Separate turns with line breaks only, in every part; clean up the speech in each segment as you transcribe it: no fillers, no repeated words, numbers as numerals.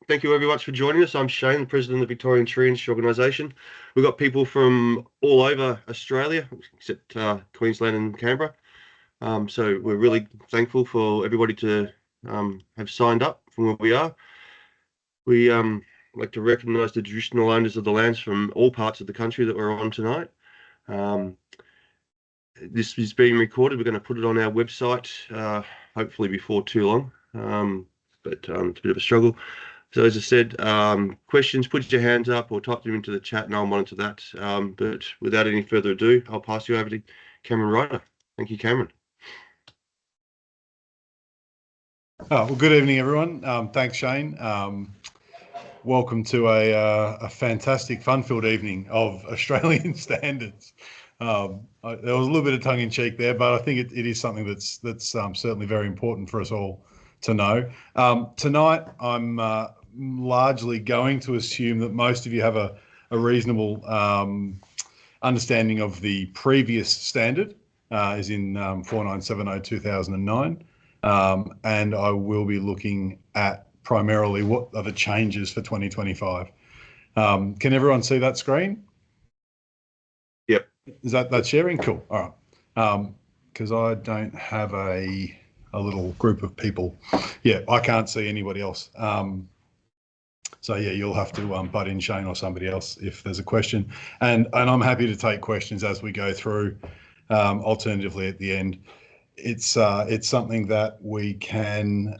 Thank you very much for joining us. I'm Shane, the President of the Victorian Tree Industry Organisation. We've got people from all over Australia, except Queensland and Canberra. So we're really thankful for everybody to have signed up from where we are. We like to recognise the traditional owners of the lands from all parts of the country that we're on tonight. This is being recorded. We're going to put it on our website, hopefully before too long, but it's a bit of a struggle. So as I said, questions, put your hands up or type them into the chat and I'll monitor that. But without any further ado, I'll pass you over to Cameron Ryder. Thank you, Cameron.
Well, good evening, everyone. Thanks, Shane. Welcome to a fantastic, fun-filled evening of Australian standards. There was a little bit of tongue-in-cheek there, but I think it is something that's certainly very important for us all to know. Tonight, I'm largely going to assume that most of you have a reasonable understanding of the previous standard, as in 4970/2009, and I will be looking at primarily what are the changes for 2025. Can everyone see that screen?
Yep.
Is that sharing? Cool. All right. Because I don't have a little group of people. Yeah, I can't see anybody else. So yeah, you'll have to butt in, Shane, or somebody else if there's a question. And I'm happy to take questions as we go through. Alternatively, at the end, it's something that we can.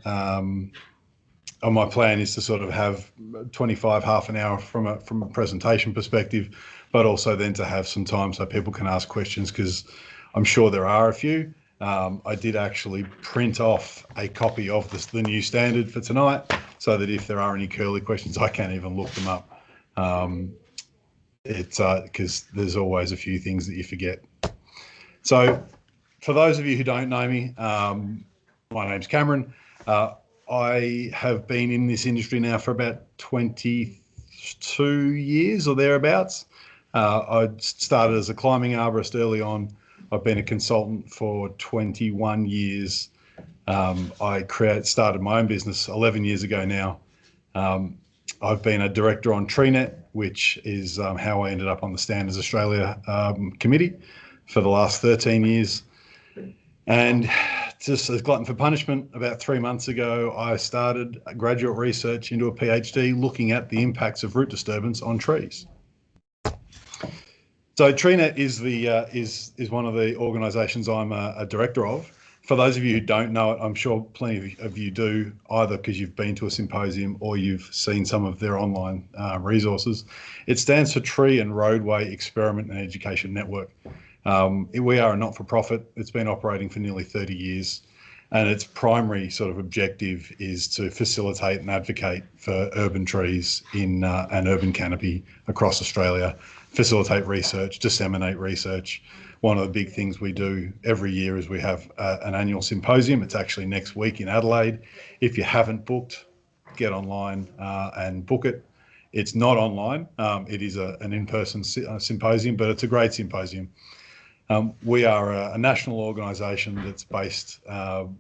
My plan is to sort of have 25, half an hour from a presentation perspective, but also then to have some time so people can ask questions, because I'm sure there are a few. I did actually print off a copy of the new standard for tonight, so that if there are any curly questions, I can't even look them up. It's because there's always a few things that you forget. So for those of you who don't know me, my name's Cameron. I have been in this industry now for about 22 years or thereabouts. I started as a climbing arborist early on. I've been a consultant for 21 years. I started my own business 11 years ago now. I've been a director on TreeNet, which is how I ended up on the Standards Australia committee for the last 13 years. And just as glutton for punishment, about 3 months ago, I started graduate research into a PhD looking at the impacts of root disturbance on trees. So TreeNet is one of the organisations I'm a director of. For those of you who don't know it, I'm sure plenty of you do, either because you've been to a symposium or you've seen some of their online resources. It stands for Tree and Roadway Experiment and Education Network. We are a not-for-profit. It's been operating for nearly 30 years, and its primary sort of objective is to facilitate and advocate for urban trees in an urban canopy across Australia, facilitate research, disseminate research. One of the big things we do every year is we have an annual symposium. It's actually next week in Adelaide. If you haven't booked, get online and book it. It's not online. It is an in-person symposium, but it's a great symposium. We are a national organisation that's based,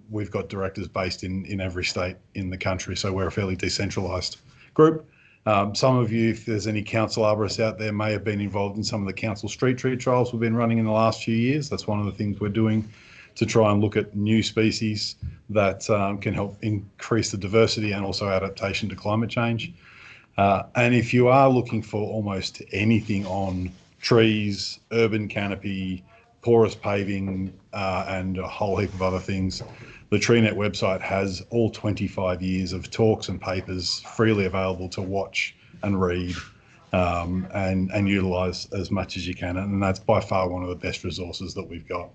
we've got directors based in every state in the country, so we're a fairly decentralised group. Some of you, if there's any council arborists out there, may have been involved in some of the council street tree trials we've been running in the last few years. That's one of the things we're doing to try and look at new species that can help increase the diversity and also adaptation to climate change. And if you are looking for almost anything on trees, urban canopy, porous paving, and a whole heap of other things, the TreeNet website has all 25 years of talks and papers freely available to watch and read and utilise as much as you can. And that's by far one of the best resources that we've got.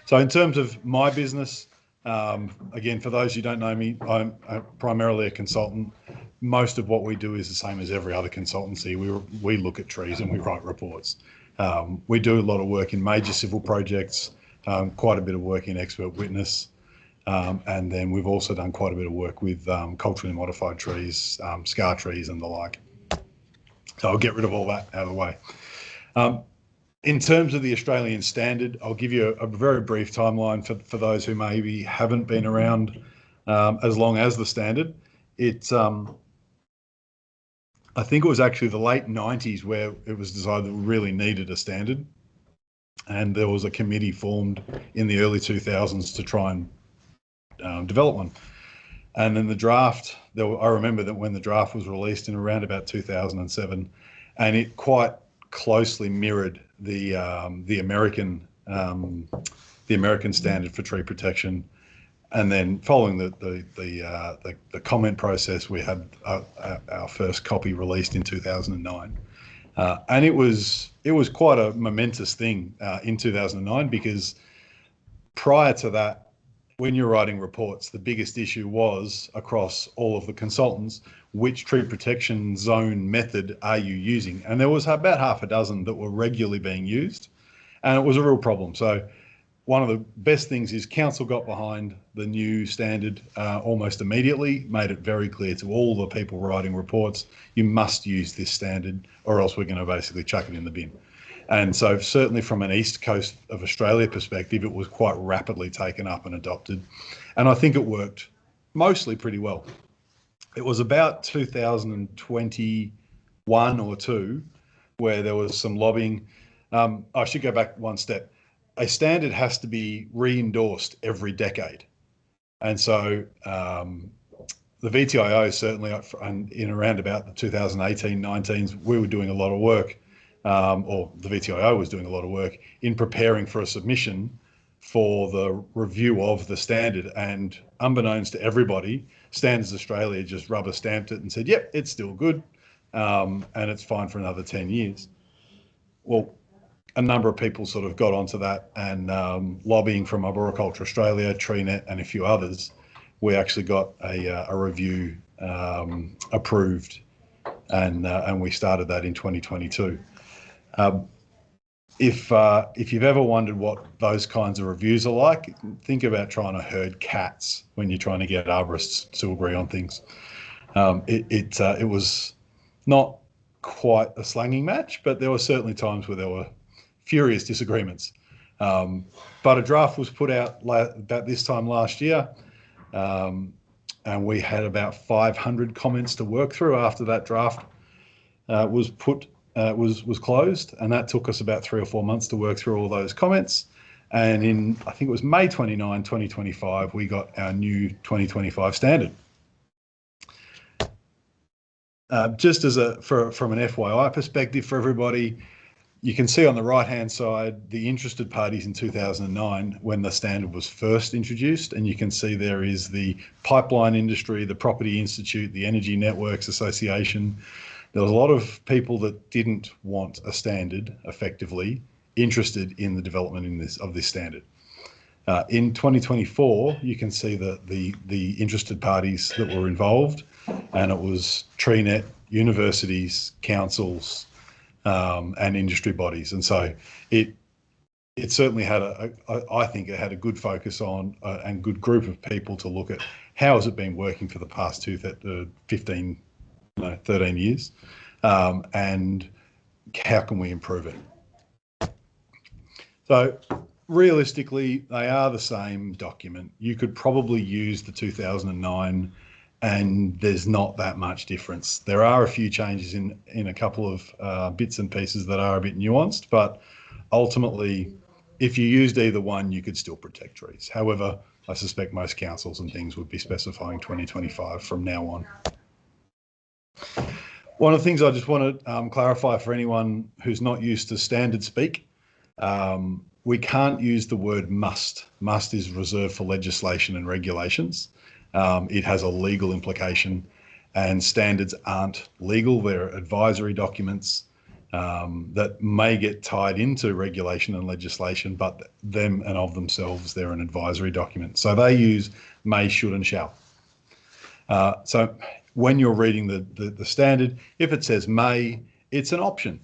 So in terms of my business, again, for those who don't know me, I'm primarily a consultant. Most of what we do is the same as every other consultancy. We look at trees and we write reports. We do a lot of work in major civil projects, quite a bit of work in expert witness, and then we've also done quite a bit of work with culturally modified trees, scar trees and the like. So I'll get rid of all that out of the way. In terms of the Australian standard, I'll give you a very brief timeline for those who maybe haven't been around as long as the standard. It, I think it was actually the late 90s where it was decided that we really needed a standard. And there was a committee formed in the early 2000s to try and develop one. And then the draft, I remember that when the draft was released in around about 2007, and it quite closely mirrored the American standard for tree protection. And then following the comment process, we had our first copy released in 2009. And it was quite a momentous thing in 2009, because prior to that, when you're writing reports, the biggest issue was across all of the consultants, which tree protection zone method are you using? And there was about half a dozen that were regularly being used, and it was a real problem. So one of the best things is council got behind the new standard almost immediately, made it very clear to all the people writing reports, you must use this standard or else we're going to basically chuck it in the bin. And so certainly from an East Coast of Australia perspective, it was quite rapidly taken up and adopted. And I think it worked mostly pretty well. It was about 2021 or two where there was some lobbying. I should go back one step. A standard has to be re-endorsed every decade. And so the VTIO certainly in around about the 2018-19s, we were doing a lot of work, or the VTIO was doing a lot of work in preparing for a submission for the review of the standard. And unbeknownst to everybody, Standards Australia just rubber stamped it and said, yep, it's still good, and it's fine for another 10 years. Well, a number of people sort of got onto that, and lobbying from Arboriculture Australia, TreeNet, and a few others, we actually got a review approved, and we started that in 2022. If you've ever wondered what those kinds of reviews are like, think about trying to herd cats when you're trying to get arborists to agree on things. It was not quite a slanging match, but there were certainly times where there were furious disagreements. But a draft was put out about this time last year, and we had about 500 comments to work through after that draft was closed, and that took us about 3 or 4 months to work through all those comments. And in, I think it was May 29, 2025, we got our new 2025 standard. Just as from an FYI perspective for everybody, you can see on the right-hand side the interested parties in 2009 when the standard was first introduced, and you can see there is the pipeline industry, the Property Institute, the Energy Networks Association. There was a lot of people that didn't want a standard, effectively interested in the development of this standard. In 2024, you can see the interested parties that were involved, and it was TreeNet, universities, councils, and industry bodies. And so it certainly had I think it had a good focus on and good group of people to look at how has it been working for the past 13 years, and how can we improve it. So realistically, they are the same document. You could probably use the 2009, and there's not that much difference. There are a few changes in a couple of bits and pieces that are a bit nuanced, but ultimately, if you used either one, you could still protect trees. However, I suspect most councils and things would be specifying 2025 from now on. One of the things I just want to clarify for anyone who's not used to standard speak, we can't use the word must. Must is reserved for legislation and regulations. It has a legal implication, and standards aren't legal. They're advisory documents that may get tied into regulation and legislation, but them and of themselves, they're an advisory document. So they use may, should, and shall. So when you're reading the standard, if it says may, it's an option.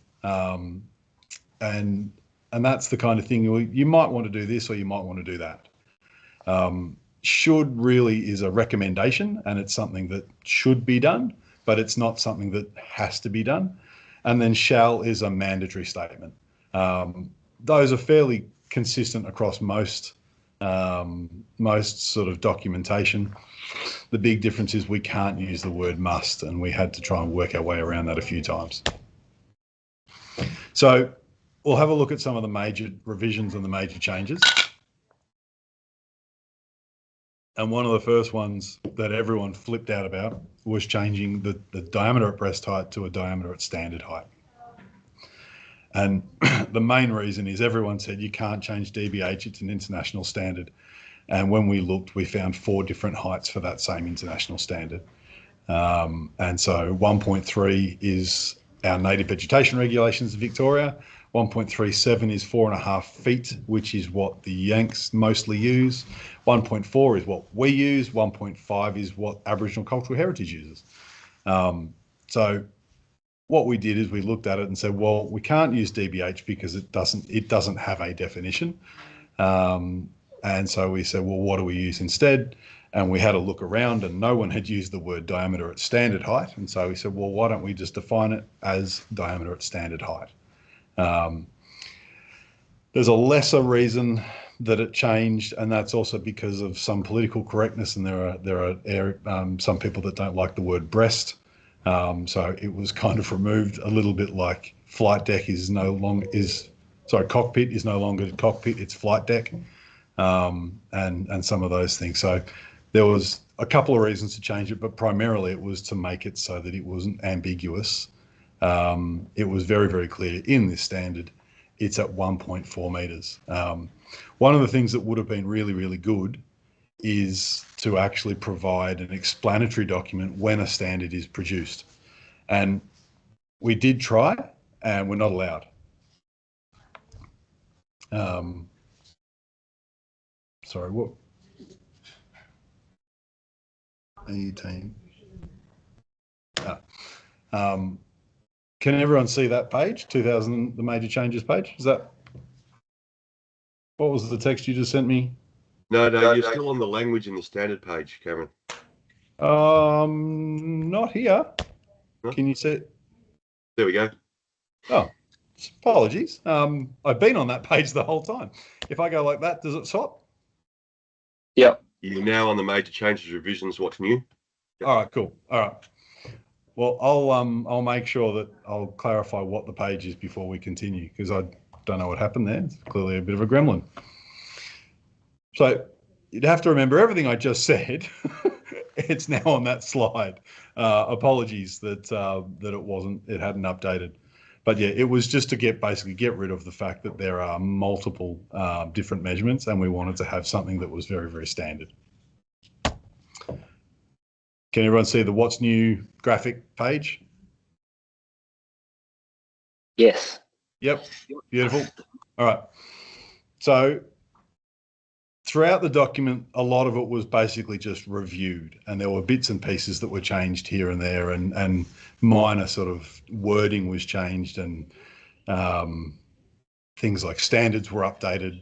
And that's the kind of thing you might want to do this or you might want to do that. Should really is a recommendation, and it's something that should be done, but it's not something that has to be done. And then shall is a mandatory statement. Those are fairly consistent across most most sort of documentation. The big difference is we can't use the word must, and we had to try and work our way around that a few times. So we'll have a look at some of the major revisions and the major changes. And one of the first ones that everyone flipped out about was changing the diameter at breast height to a diameter at standard height. And the main reason is everyone said you can't change DBH, it's an international standard. And when we looked, we found 4 different heights for that same international standard. And so 1.3 is our native vegetation regulations in Victoria. 1.37 is 4.5 feet, which is what the Yanks mostly use. 1.4 is what we use. 1.5 is what Aboriginal Cultural Heritage uses. So what we did is we looked at it and said, well, we can't use DBH because it doesn't have a definition. And so we said, well, what do we use instead? And we had a look around and no one had used the word diameter at standard height. And so we said, well, why don't we just define it as diameter at standard height? There's a lesser reason that it changed, and that's also because of some political correctness, and there are some people that don't like the word breast. So it was kind of removed a little bit, like flight deck cockpit is no longer cockpit, it's flight deck, and some of those things. So there was a couple of reasons to change it, but primarily it was to make it so that it wasn't ambiguous. It was very, very clear in this standard, it's at 1.4 metres. One of the things that would have been really, really good is to actually provide an explanatory document when a standard is produced. And we did try, and we're not allowed. Sorry, what? 18. Can everyone see that page, 2000, the major changes page? Is that, what was the text you just sent me?
No, you're still on the language in the standard page, Cameron.
Not here. Huh? Can you see it?
There we go.
Oh, apologies. I've been on that page the whole time. If I go like that, does it swap?
Yep.
You're now on the major changes revisions. What's new?
Yep. All right, cool. All right. Well, I'll make sure that I'll clarify what the page is before we continue, because I don't know what happened there. It's clearly a bit of a gremlin. So you'd have to remember everything I just said. It's now on that slide. Apologies that it hadn't updated. But yeah, it was just to basically get rid of the fact that there are multiple different measurements, and we wanted to have something that was very, very standard. Can everyone see the what's new graphic page?
Yes.
Yep, beautiful. All right. So throughout the document, a lot of it was basically just reviewed, and there were bits and pieces that were changed here and there, and minor sort of wording was changed, and things like standards were updated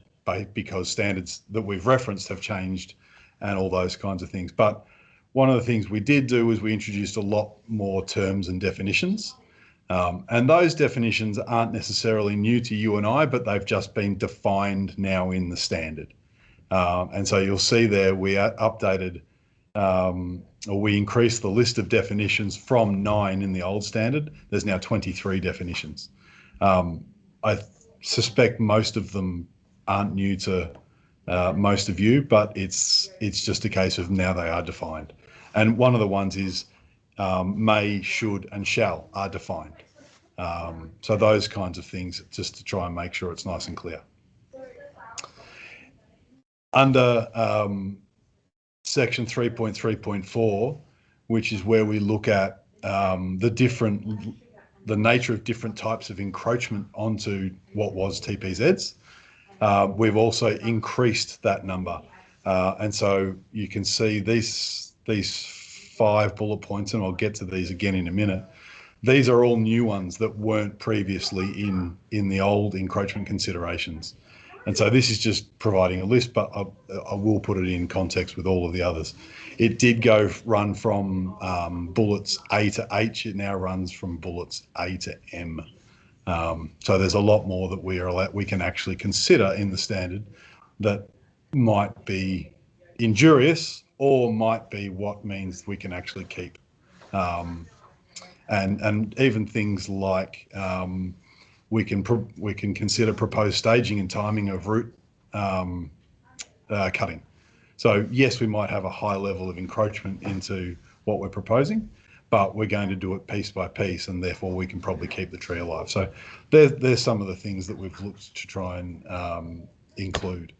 because standards that we've referenced have changed, and all those kinds of things. But one of the things we did do was we introduced a lot more terms and definitions. And those definitions aren't necessarily new to you and I, but they've just been defined now in the standard. And so you'll see there we updated, or we increased the list of definitions from 9 in the old standard. There's now 23 definitions. I suspect most of them aren't new to most of you, but it's just a case of now they are defined. And one of the ones is may, should, and shall are defined. So those kinds of things, just to try and make sure it's nice and clear. Under section 3.3.4, which is where we look at the nature of different types of encroachment onto what was TPZs, we've also increased that number. And so you can see these 5 bullet points, and I'll get to these again in a minute. These are all new ones that weren't previously in the old encroachment considerations. And so this is just providing a list, but I will put it in context with all of the others. It did run from bullets A to H. It now runs from bullets A to M. So there's a lot more that we can actually consider in the standard that might be injurious or might be what means we can actually keep. And even things like we can consider proposed staging and timing of root cutting. So yes, we might have a high level of encroachment into what we're proposing, but we're going to do it piece by piece, and therefore we can probably keep the tree alive. So there's some of the things that we've looked to try and include.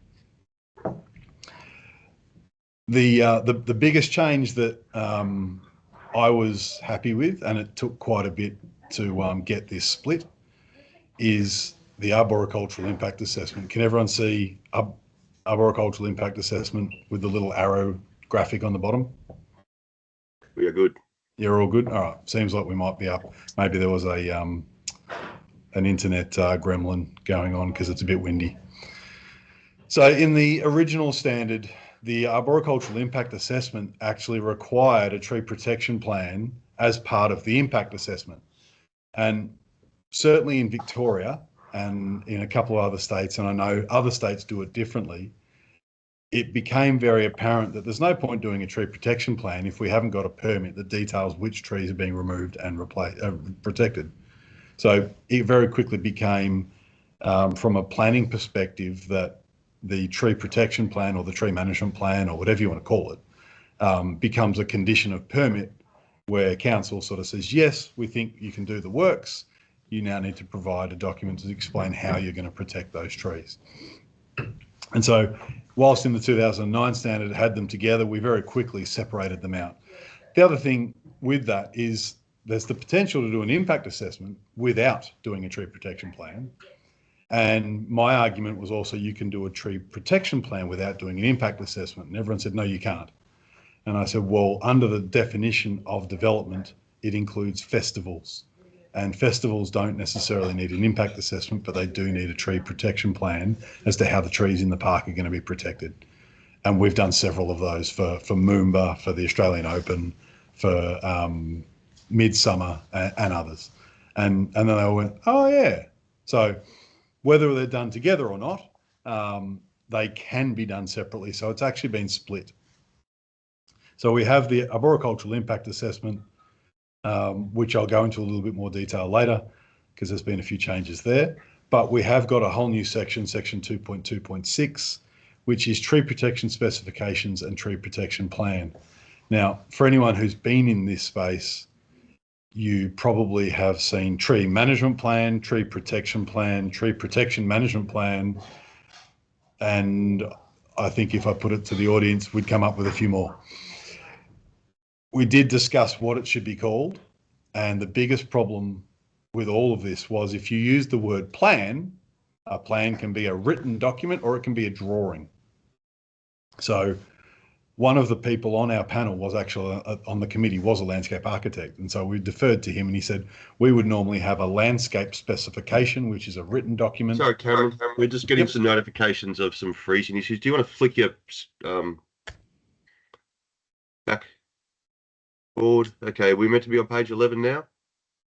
The biggest change that I was happy with, and it took quite a bit to get this split, is the arboricultural impact assessment. Can everyone see arboricultural impact assessment with the little arrow graphic on the bottom?
We are good.
You're all good? All right. Seems like we might be up. Maybe there was an internet gremlin going on because it's a bit windy. So in the original standard, the arboricultural impact assessment actually required a tree protection plan as part of the impact assessment. And certainly in Victoria and in a couple of other states, and I know other states do it differently, it became very apparent that there's no point doing a tree protection plan if we haven't got a permit that details which trees are being removed and protected. So it very quickly became, from a planning perspective, that the tree protection plan or the tree management plan or whatever you want to call it becomes a condition of permit where council sort of says, yes, we think you can do the works. You now need to provide a document to explain how you're going to protect those trees. And so whilst in the 2009 standard it had them together, we very quickly separated them out. The other thing with that is there's the potential to do an impact assessment without doing a tree protection plan. And my argument was also you can do a tree protection plan without doing an impact assessment. And everyone said, no, you can't. And I said, well, under the definition of development, it includes festivals. And festivals don't necessarily need an impact assessment, but they do need a tree protection plan as to how the trees in the park are going to be protected. And we've done several of those for Moomba, for the Australian Open, for Midsummer and others. And then they all went, oh yeah. So whether they're done together or not, they can be done separately. So it's actually been split. So we have the arboricultural impact assessment, which I'll go into a little bit more detail later because there's been a few changes there. But we have got a whole new section, section 2.2.6, which is tree protection specifications and tree protection plan. Now, for anyone who's been in this space, you probably have seen tree management plan, tree protection management plan, and I think if I put it to the audience, we'd come up with a few more. We did discuss what it should be called, and the biggest problem with all of this was if you use the word plan, a plan can be a written document or it can be a drawing. So one of the people on our panel was actually on the committee was a landscape architect, and so we deferred to him and he said we would normally have a landscape specification, which is a written document.
Sorry, Cameron, we're just getting some notifications of some freezing issues. Do you want to flick your back board? Okay, we're meant to be on page 11 now.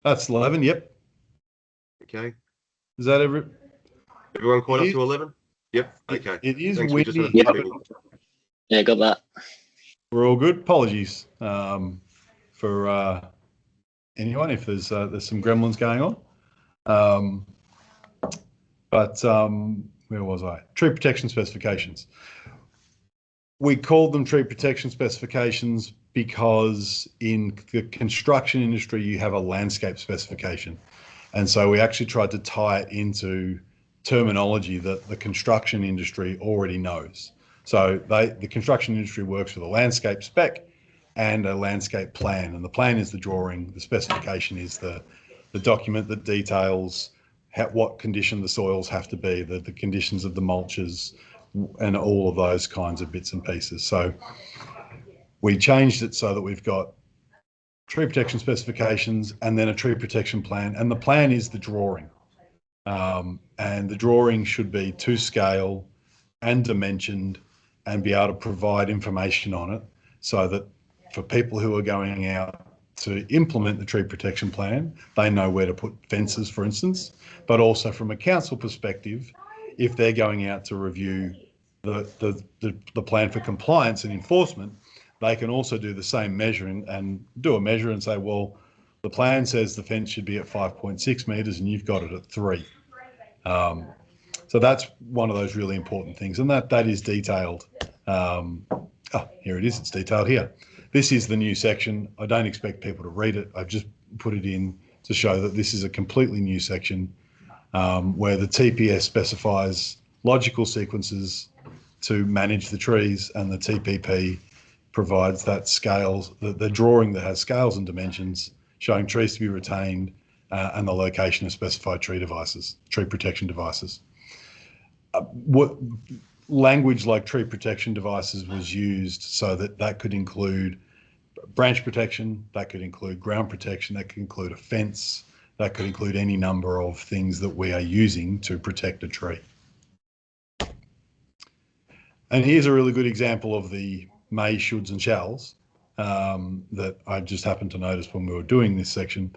That's 11, yep.
Okay.
Is that
everyone caught up to 11? Yep. Okay.
It is
Thanks,
windy.
Yeah, got that.
We're all good. Apologies for anyone if there's some gremlins going on. But where was I? Tree protection specifications. We called them tree protection specifications because in the construction industry, you have a landscape specification. And so we actually tried to tie it into terminology that the construction industry already knows. So the construction industry works with a landscape spec and a landscape plan. And the plan is the drawing. The specification is the document that details what condition the soils have to be, the conditions of the mulches, and all of those kinds of bits and pieces. So we changed it so that we've got tree protection specifications and then a tree protection plan. And the plan is the drawing. And the drawing should be to scale and dimensioned and be able to provide information on it so that for people who are going out to implement the tree protection plan, they know where to put fences, for instance, but also from a council perspective, if they're going out to review the plan for compliance and enforcement, they can also do the same measure and do a measure and say, well, the plan says the fence should be at 5.6 metres and you've got it at 3. So that's one of those really important things, and that is detailed. Here it is. It's detailed here. This is the new section. I don't expect people to read it. I've just put it in to show that this is a completely new section where the TPS specifies logical sequences to manage the trees, and the TPP provides that scales, the drawing that has scales and dimensions showing trees to be retained and the location of specified tree protection devices. What language like tree protection devices was used so that could include branch protection, that could include ground protection, that could include a fence, that could include any number of things that we are using to protect a tree. And here's a really good example of the may, shoulds and shalls that I just happened to notice when we were doing this section.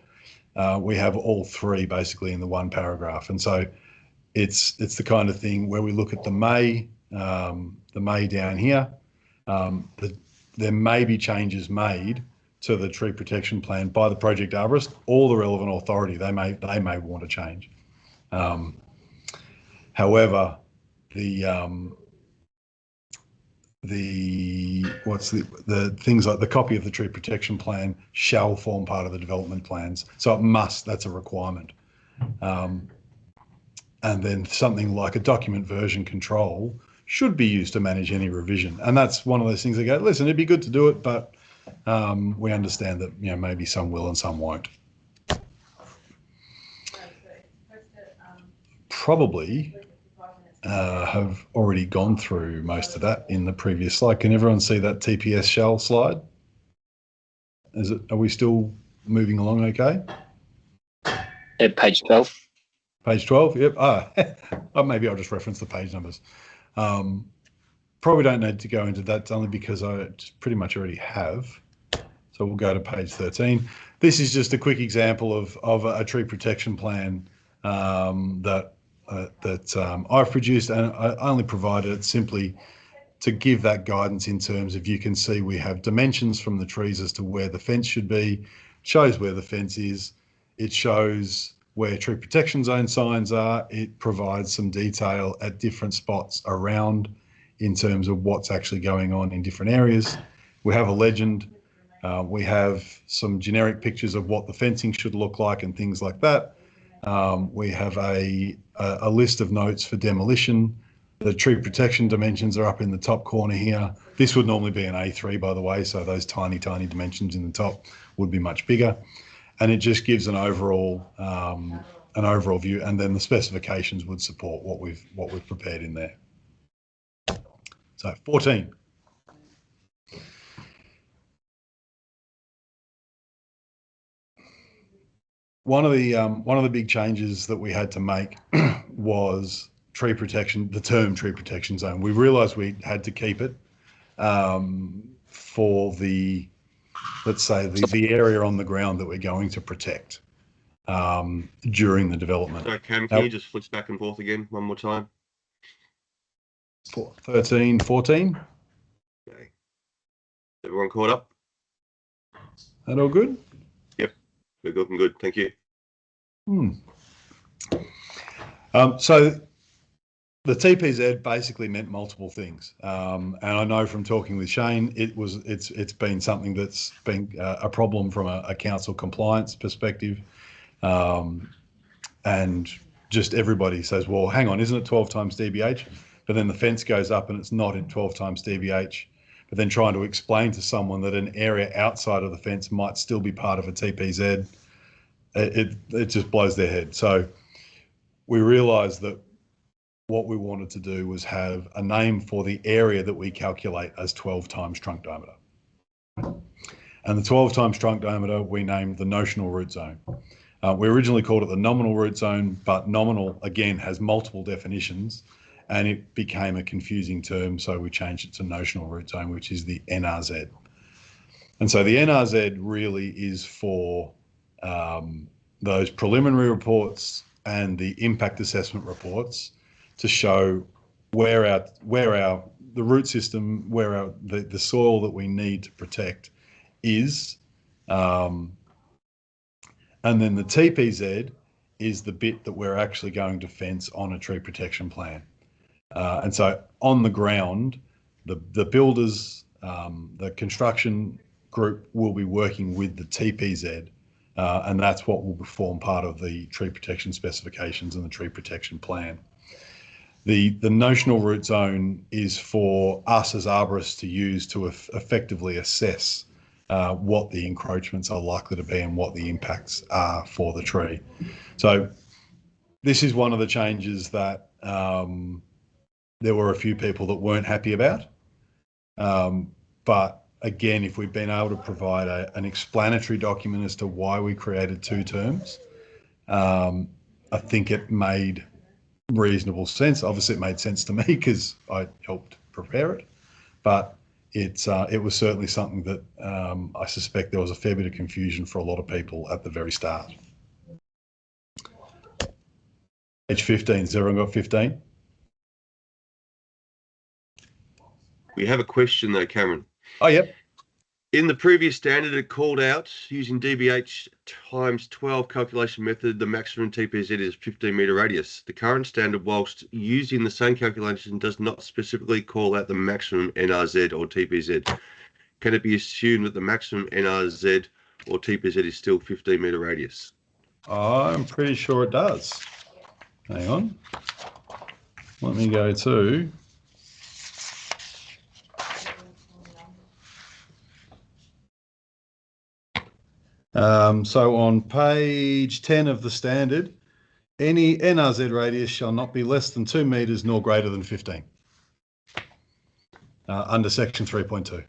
We have all three basically in the one paragraph. And so it's the kind of thing where we look at the may down here. There may be changes made to the tree protection plan by the project arborist or the relevant authority. They may want to change. However, the things like the copy of the tree protection plan shall form part of the development plans. So it must, that's a requirement. And then something like a document version control should be used to manage any revision. And that's one of those things that go, listen, it'd be good to do it, but we understand that, you know, maybe some will and some won't. Probably have already gone through most of that in the previous slide. Can everyone see that TPS shall slide? Are we still moving along okay?
Yeah, page 12.
Page 12, yep. Maybe I'll just reference the page numbers. Probably don't need to go into that only because I pretty much already have. So we'll go to page 13. This is just a quick example of a tree protection plan that I've produced, and I only provided it simply to give that guidance in terms of, you can see we have dimensions from the trees as to where the fence should be, shows where the fence is, it shows where tree protection zone signs are, it provides some detail at different spots around in terms of what's actually going on in different areas. We have a legend, we have some generic pictures of what the fencing should look like and things like that. We have a list of notes for demolition. The tree protection dimensions are up in the top corner here. This would normally be an A3, by the way, so those tiny dimensions in the top would be much bigger. And it just gives an overall view, and then the specifications would support what we've prepared in there. So 14. One of the big changes that we had to make was tree protection, the term tree protection zone. We realised we had to keep it for the, let's say, the area on the ground that we're going to protect during the development.
Sorry, Cam, can you just flick back and forth again one more time?
13, 14.
Okay. Everyone caught up?
That all good?
Yep, we're looking good. Thank you.
So the TPZ basically meant multiple things, and I know from talking with Shane, it's been something that's been a problem from a council compliance perspective, and just everybody says, well, hang on, isn't it 12 times DBH? But then the fence goes up and it's not in 12 times DBH. But then trying to explain to someone that an area outside of the fence might still be part of a TPZ, it just blows their head. So we realised that what we wanted to do was have a name for the area that we calculate as 12 times trunk diameter. And the 12 times trunk diameter we named the notional root zone. We originally called it the nominal root zone, but nominal, again, has multiple definitions, and it became a confusing term, so we changed it to notional root zone, which is the NRZ. And so the NRZ really is for those preliminary reports and the impact assessment reports to show the root system, where the soil that we need to protect is, and then the TPZ is the bit that we're actually going to fence on a tree protection plan. And so on the ground, the builders, the construction group will be working with the TPZ, and that's what will form part of the tree protection specifications and the tree protection plan. The notional root zone is for us as arborists to use to effectively assess what the encroachments are likely to be and what the impacts are for the tree. So this is one of the changes that there were a few people that weren't happy about. But again, if we've been able to provide an explanatory document as to why we created two terms, I think it made reasonable sense. Obviously, it made sense to me because I helped prepare it, but it was certainly something that I suspect there was a fair bit of confusion for a lot of people at the very start. Page 15, has everyone got 15?
We have a question though, Cameron.
Oh, yep.
In the previous standard, it called out using DBH times 12 calculation method, the maximum TPZ is 15-metre radius. The current standard, whilst using the same calculation, does not specifically call out the maximum NRZ or TPZ. Can it be assumed that the maximum NRZ or TPZ is still 15-metre radius?
I'm pretty sure it does. Hang on. Let me go to... So on page 10 of the standard, any NRZ radius shall not be less than 2 metres nor greater than 15 under section 3.2.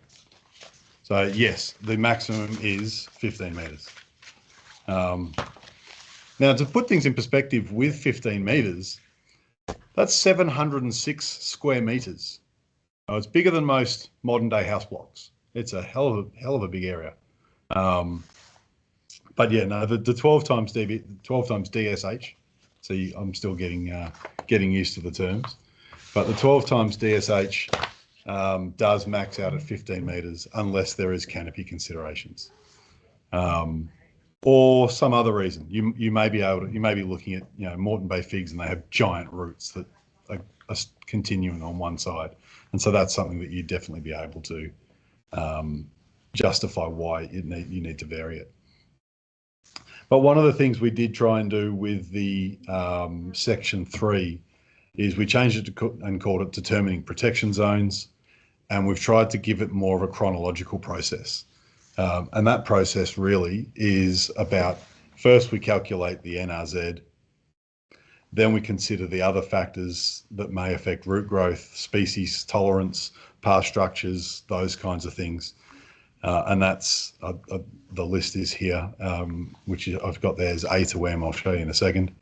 So yes, the maximum is 15 metres. Now, to put things in perspective, with 15 metres, that's 706 square metres. Now, it's bigger than most modern day house blocks. It's a hell of a big area. But yeah, no, the 12 times DSH. See, I'm still getting used to the terms, but the 12 times DSH does max out at 15 metres unless there is canopy considerations, or some other reason. You may be looking at Moreton Bay figs and they have giant roots that are continuing on one side, and so that's something that you'd definitely be able to justify why you need to vary it. But one of the things we did try and do with the section 3 is we changed it and called it determining protection zones, and we've tried to give it more of a chronological process. And that process really is about, first we calculate the NRZ, then we consider the other factors that may affect root growth, species tolerance, past structures, those kinds of things. And that's the list is here, which I've got there as A to M. I'll show you in a second.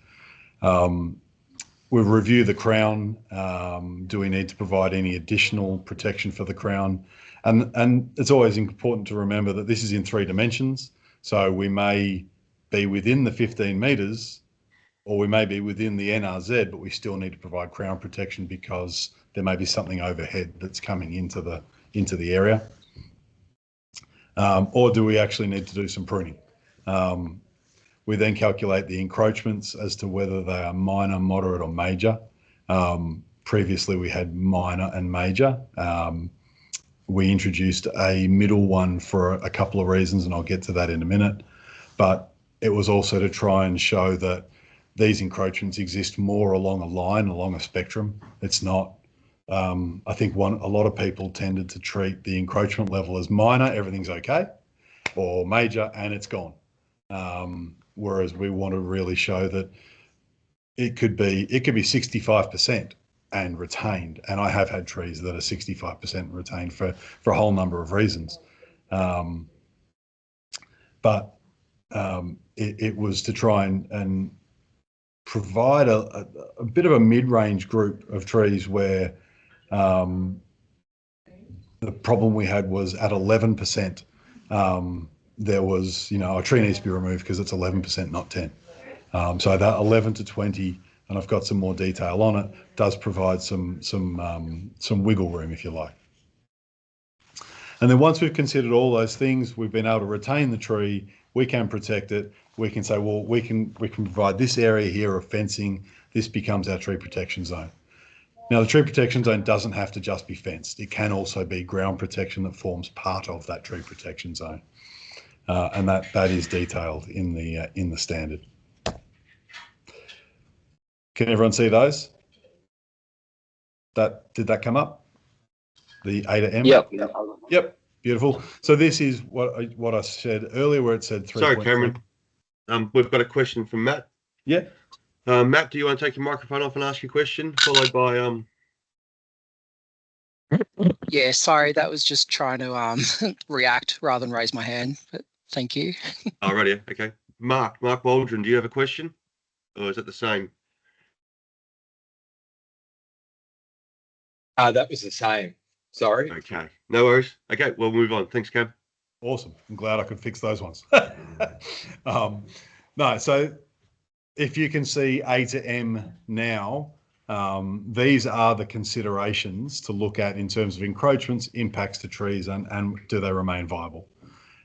We've reviewed the crown. Do we need to provide any additional protection for the crown? And it's always important to remember that this is in 3 dimensions. So we may be within the 15 metres, or we may be within the NRZ, but we still need to provide crown protection because there may be something overhead that's coming into the area. Or do we actually need to do some pruning? We then calculate the encroachments as to whether they are minor, moderate or major. Previously we had minor and major. We introduced a middle one for a couple of reasons, and I'll get to that in a minute. But it was also to try and show that these encroachments exist more along a line, along a spectrum. It's not, I think a lot of people tended to treat the encroachment level as minor, everything's okay, or major and it's gone. Whereas we want to really show that it could be 65% and retained. And I have had trees that are 65% retained for a whole number of reasons. But it was to try and provide a bit of a mid-range group of trees where the problem we had was at 11%, there was, a tree needs to be removed because it's 11%, not 10. So that 11 to 20 and I've got some more detail on it, does provide some wiggle room, if you like. And then once we've considered all those things, we've been able to retain the tree, we can protect it, we can say, well, we can provide this area here of fencing, this becomes our tree protection zone. Now, the tree protection zone doesn't have to just be fenced. It can also be ground protection that forms part of that tree protection zone. And that is detailed in the standard. Can everyone see those? Did that come up? The A to M? Yep. Beautiful. So this is what I said earlier, where it said 3.
Sorry, Cameron. We've got a question from Matt.
Yeah.
Matt, do you want to take your microphone off and ask your question, followed by
Yeah, sorry, that was just trying to react rather than raise my hand. But thank you.
Oh, right, yeah. Okay. Mark Waldron, do you have a question, or is it the same?
That was the same. Sorry.
Okay, no worries. Okay, we'll move on. Thanks, Cam.
Awesome. I'm glad I could fix those ones. No, so if you can see A to M now, these are the considerations to look at in terms of encroachments, impacts to trees, and do they remain viable.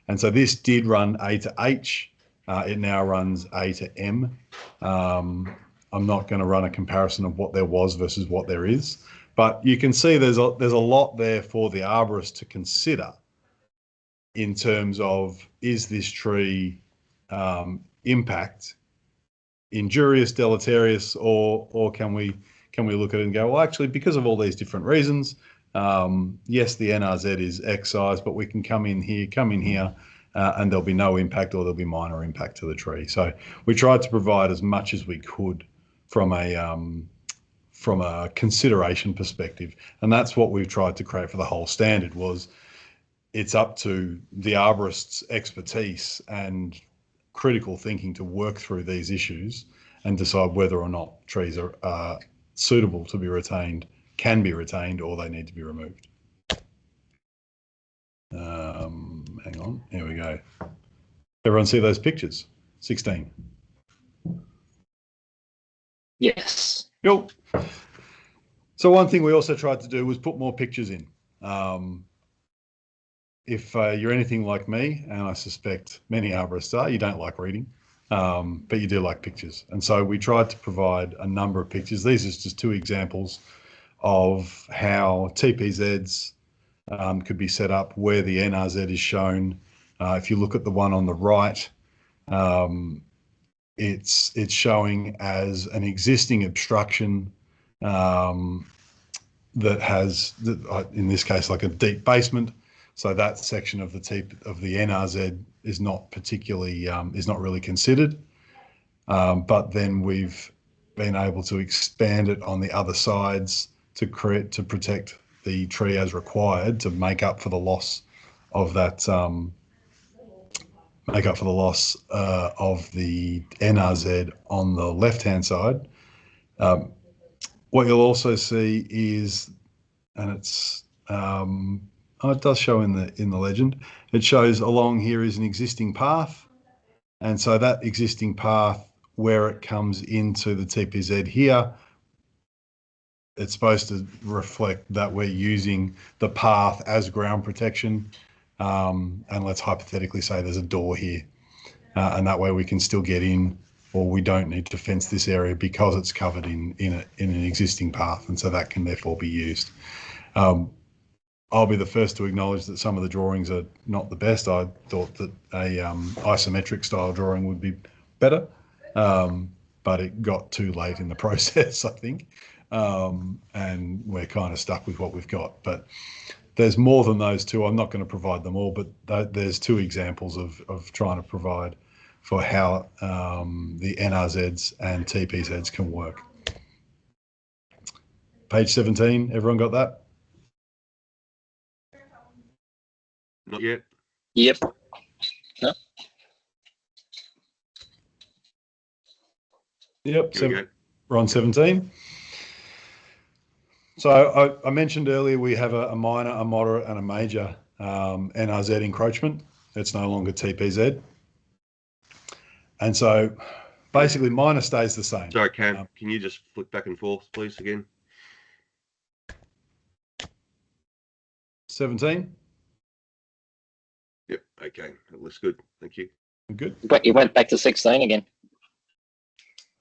And so this did run A to H. It now runs A to M. I'm not going to run a comparison of what there was versus what there is, but you can see there's a lot there for the arborist to consider in terms of, is this tree impact injurious, deleterious, or can we look at it and go, well, actually, because of all these different reasons, yes, the NRZ is X size, but we can come in here, and there'll be no impact, or there'll be minor impact to the tree. So we tried to provide as much as we could from a consideration perspective, and that's what we've tried to create for the whole standard. Was it's up to the arborist's expertise and critical thinking to work through these issues and decide whether or not trees are suitable to be retained, can be retained, or they need to be removed. Hang on, here we go. Everyone see those pictures? 16.
Yes.
Cool. So one thing we also tried to do was put more pictures in. If you're anything like me, and I suspect many arborists are, you don't like reading, but you do like pictures. And so we tried to provide a number of pictures. These are just 2 examples of how TPZs could be set up, where the NRZ is shown. If you look at the one on the right, it's showing as an existing obstruction that has, in this case, like a deep basement. So that section of the NRZ is not particularly is not really considered. But then we've been able to expand it on the other sides to protect the tree as required, to make up for the loss of that of the NRZ on the left-hand side. What you'll also see is, and it's it does show in the legend, it shows along here is an existing path, and so that existing path, where it comes into the TPZ here, it's supposed to reflect that we're using the path as ground protection, and let's hypothetically say there's a door here, and that way we can still get in, or we don't need to fence this area because it's covered in an existing path, and so that can therefore be used. I'll be the first to acknowledge that some of the drawings are not the best. I thought that a isometric style drawing would be better, but it got too late in the process, I think, and we're kind of stuck with what we've got. But there's more than those 2. I'm not going to provide them all, but there's 2 examples of trying to provide for how the NRZs and TPZs can work. Page 17, everyone got that?
Not yet.
Yep. No.
Yep,
Here we go.
we're on 17. So I mentioned earlier we have a minor, a moderate, and a major NRZ encroachment. It's no longer TPZ. And so basically minor stays the same.
Sorry, Cam, can you just flick back and forth, please, again?
17.
Yep. Okay. That looks good. Thank you.
Good.
But you went back to 16 again.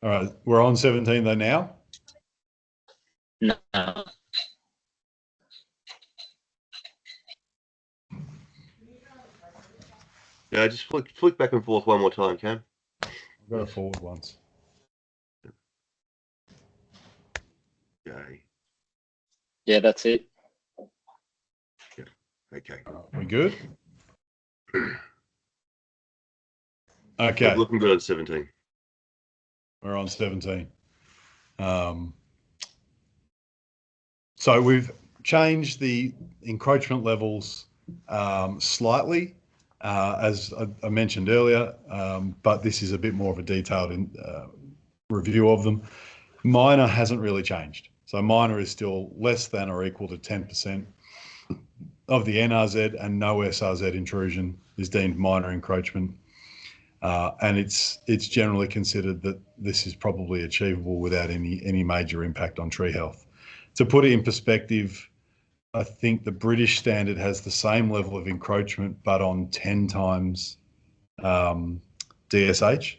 All right. We're on 17 though now.
No.
Yeah, just flick back and forth one more time, Cam.
I've got it forward once.
Okay.
Yeah, that's it.
Okay.
We good? Okay.
Looking good at 17.
We're on 17. So we've changed the encroachment levels slightly, as I mentioned earlier, but this is a bit more of a detailed review of them. Minor hasn't really changed. So minor is still less than or equal to 10% of the NRZ, and no SRZ intrusion is deemed minor encroachment. And it's generally considered that this is probably achievable without any major impact on tree health. To put it in perspective, I think the British standard has the same level of encroachment, but on 10 times DSH.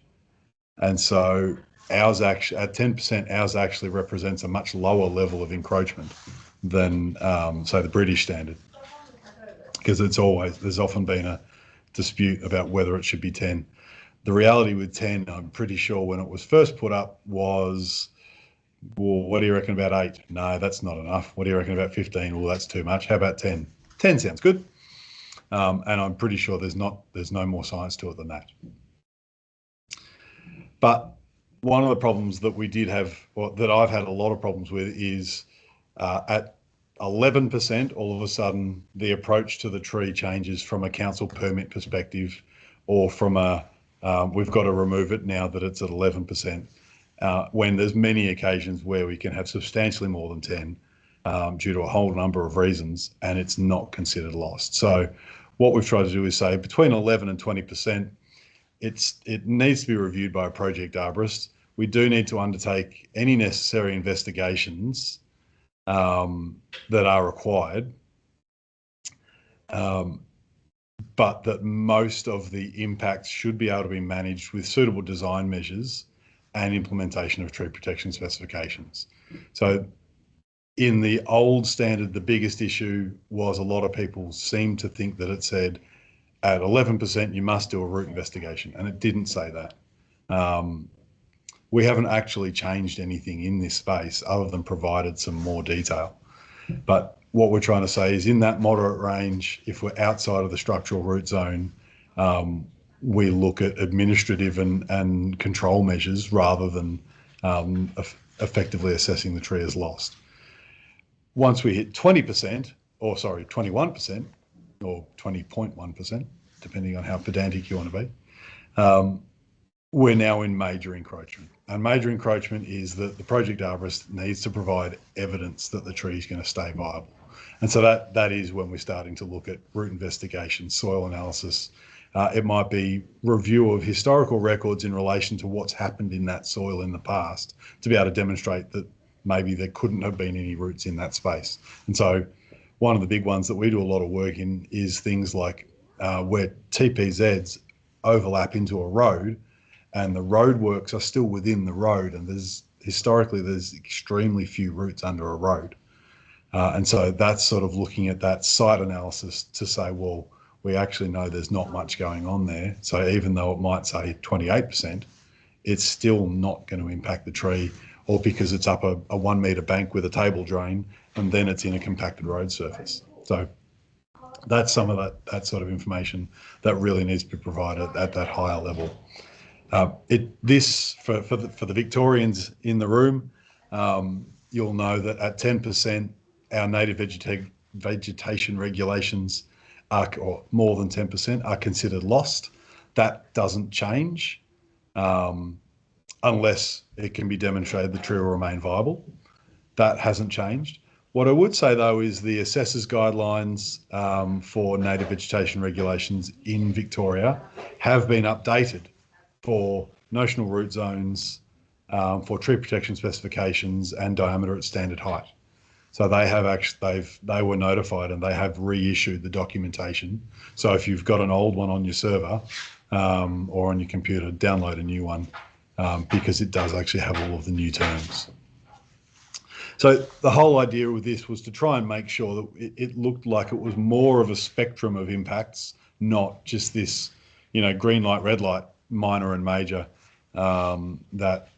And so ours actually, at 10%, ours actually represents a much lower level of encroachment than, say, the British standard. Because there's often been a dispute about whether it should be 10. The reality with 10, I'm pretty sure when it was first put up was, well, what do you reckon about 8? No, that's not enough. What do you reckon about 15? Well, that's too much. How about 10? 10 sounds good. And I'm pretty sure there's no more science to it than that. But one of the problems that we did have, or that I've had a lot of problems with, is at 11%, all of a sudden the approach to the tree changes from a council permit perspective, or from a we've got to remove it now that it's at 11%, when there's many occasions where we can have substantially more than 10 due to a whole number of reasons, and it's not considered lost. So what we've tried to do is say between 11 and 20%, it needs to be reviewed by a project arborist. We do need to undertake any necessary investigations that are required, but that most of the impacts should be able to be managed with suitable design measures and implementation of tree protection specifications. So in the old standard, the biggest issue was a lot of people seemed to think that it said at 11% you must do a root investigation, and it didn't say that. We haven't actually changed anything in this space other than provided some more detail. But what we're trying to say is in that moderate range, if we're outside of the structural root zone, we look at administrative and control measures rather than effectively assessing the tree as lost. Once we hit 20%, or sorry, 21%, or 20.1%, depending on how pedantic you want to be, we're now in major encroachment. And major encroachment is that the project arborist needs to provide evidence that the tree is going to stay viable. And so that is when we're starting to look at root investigation, soil analysis. It might be review of historical records in relation to what's happened in that soil in the past to be able to demonstrate that maybe there couldn't have been any roots in that space. And so one of the big ones that we do a lot of work in is things like where TPZs overlap into a road, and the road works are still within the road, and historically there's extremely few roots under a road. And so that's sort of looking at that site analysis to say, well, we actually know there's not much going on there. So even though it might say 28%, it's still not going to impact the tree, or because it's up a 1 metre bank with a table drain, and then it's in a compacted road surface. So that's some of that sort of information that really needs to be provided at that higher level. For the Victorians in the room, you'll know that at 10%, our native vegetation regulations or more than 10% are considered lost. That doesn't change unless it can be demonstrated the tree will remain viable. That hasn't changed. What I would say though is the assessors guidelines for native vegetation regulations in Victoria have been updated for notional root zones for tree protection specifications and diameter at standard height. So they have actually, they were notified and they have reissued the documentation. So if you've got an old one on your server or on your computer, download a new one because it does actually have all of the new terms. So the whole idea with this was to try and make sure that it looked like it was more of a spectrum of impacts, not just this, you know, green light, red light, minor and major, that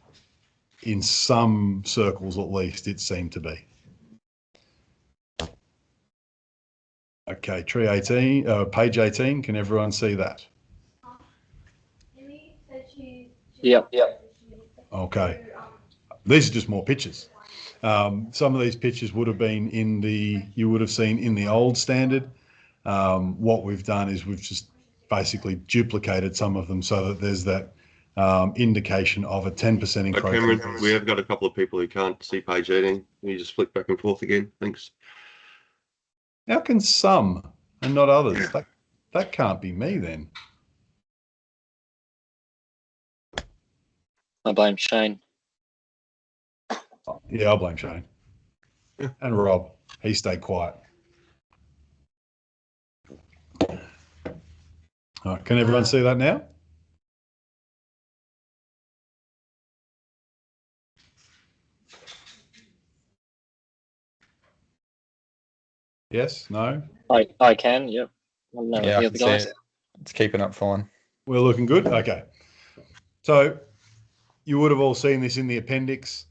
in some circles at least it seemed to be. Okay, tree 18, page 18, can everyone see that?
Yep.
Okay, these are just more pictures. Some of these pictures would have been in the, you would have seen in the old standard. What we've done is we've just basically duplicated some of them so that there's that indication of a 10% encroachment.
Cameron, we have got a couple of people who can't see page 18. Can you just flick back and forth again? Thanks.
How can some and not others? That can't be me then.
I blame Shane.
Yeah, I'll blame Shane. And Rob. He stayed quiet. All right, can everyone see that now? Yes? No?
I can, yep. I don't know
Yeah,
the
I
other
can see
guys.
it. It's keeping up fine.
We're looking good? Okay. So you would have all seen this in the appendix.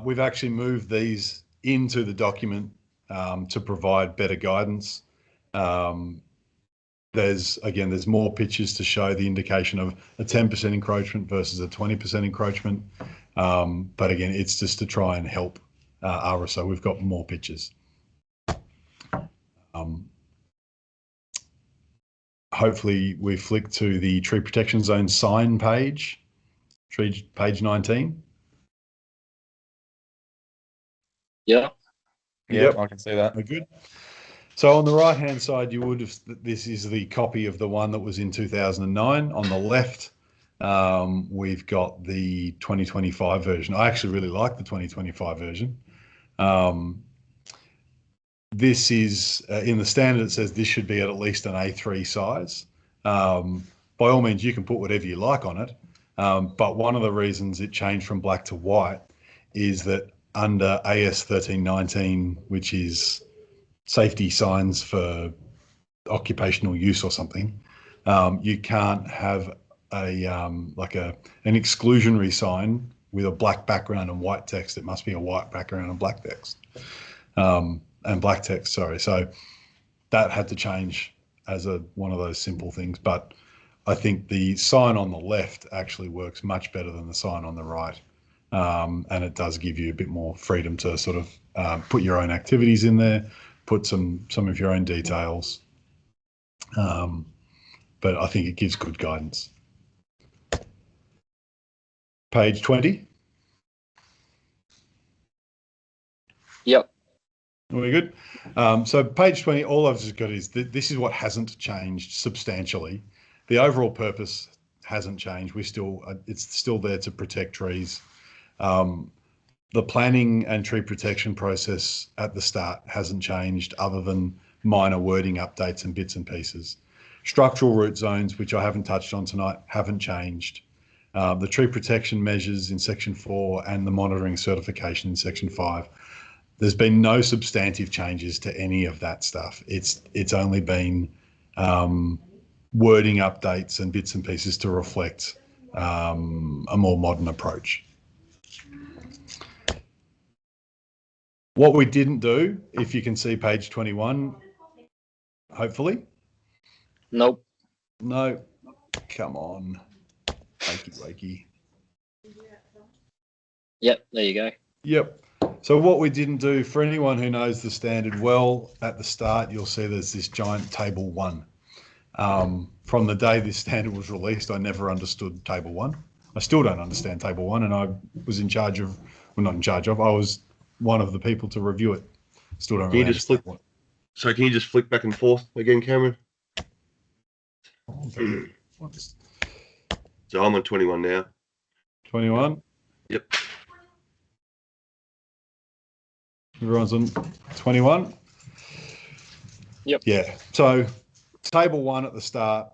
We've actually moved these into the document to provide better guidance. There's more pictures to show the indication of a 10% encroachment versus a 20% encroachment. But again, it's just to try and help RSO. We've got more pictures. Hopefully we flick to the tree protection zone sign page, page 19.
Yeah.
Yep, I can see that.
We're good. So on the right-hand side, you would have, this is the copy of the one that was in 2009. On the left, we've got the 2025 version. I actually really like the 2025 version. This is, in the standard, it says this should be at least an A3 size. By all means, you can put whatever you like on it. But one of the reasons it changed from black to white is that under AS 1319, which is safety signs for occupational use or something, you can't have an exclusionary sign with a black background and white text. It must be a white background and black text. And black text, sorry. So that had to change as one of those simple things. But I think the sign on the left actually works much better than the sign on the right. And it does give you a bit more freedom to sort of put your own activities in there, put some of your own details. But I think it gives good guidance. Page 20.
Yep.
Very good. So page 20, all I've just got is this is what hasn't changed substantially. The overall purpose hasn't changed. It's still there to protect trees. The planning and tree protection process at the start hasn't changed other than minor wording updates and bits and pieces. Structural root zones, which I haven't touched on tonight, haven't changed. The tree protection measures in section 4 and the monitoring certification in section 5. There's been no substantive changes to any of that stuff. It's only been wording updates and bits and pieces to reflect a more modern approach. What we didn't do, if you can see page 21, hopefully.
Nope.
No, come on. Wakey.
Yep, there you go.
Yep. So what we didn't do, for anyone who knows the standard well, at the start, you'll see there's this giant table 1. From the day this standard was released, I never understood table 1. I still don't understand table 1, and I was in charge of, well, not in charge of, I was one of the people to review it. Still don't
Can you
really
just flick?
understand
So can you just flick back and forth again, Cameron?
what.
So I'm on 21 now.
21.
Yep.
Everyone's on 21.
Yep.
Yeah. So table 1 at the start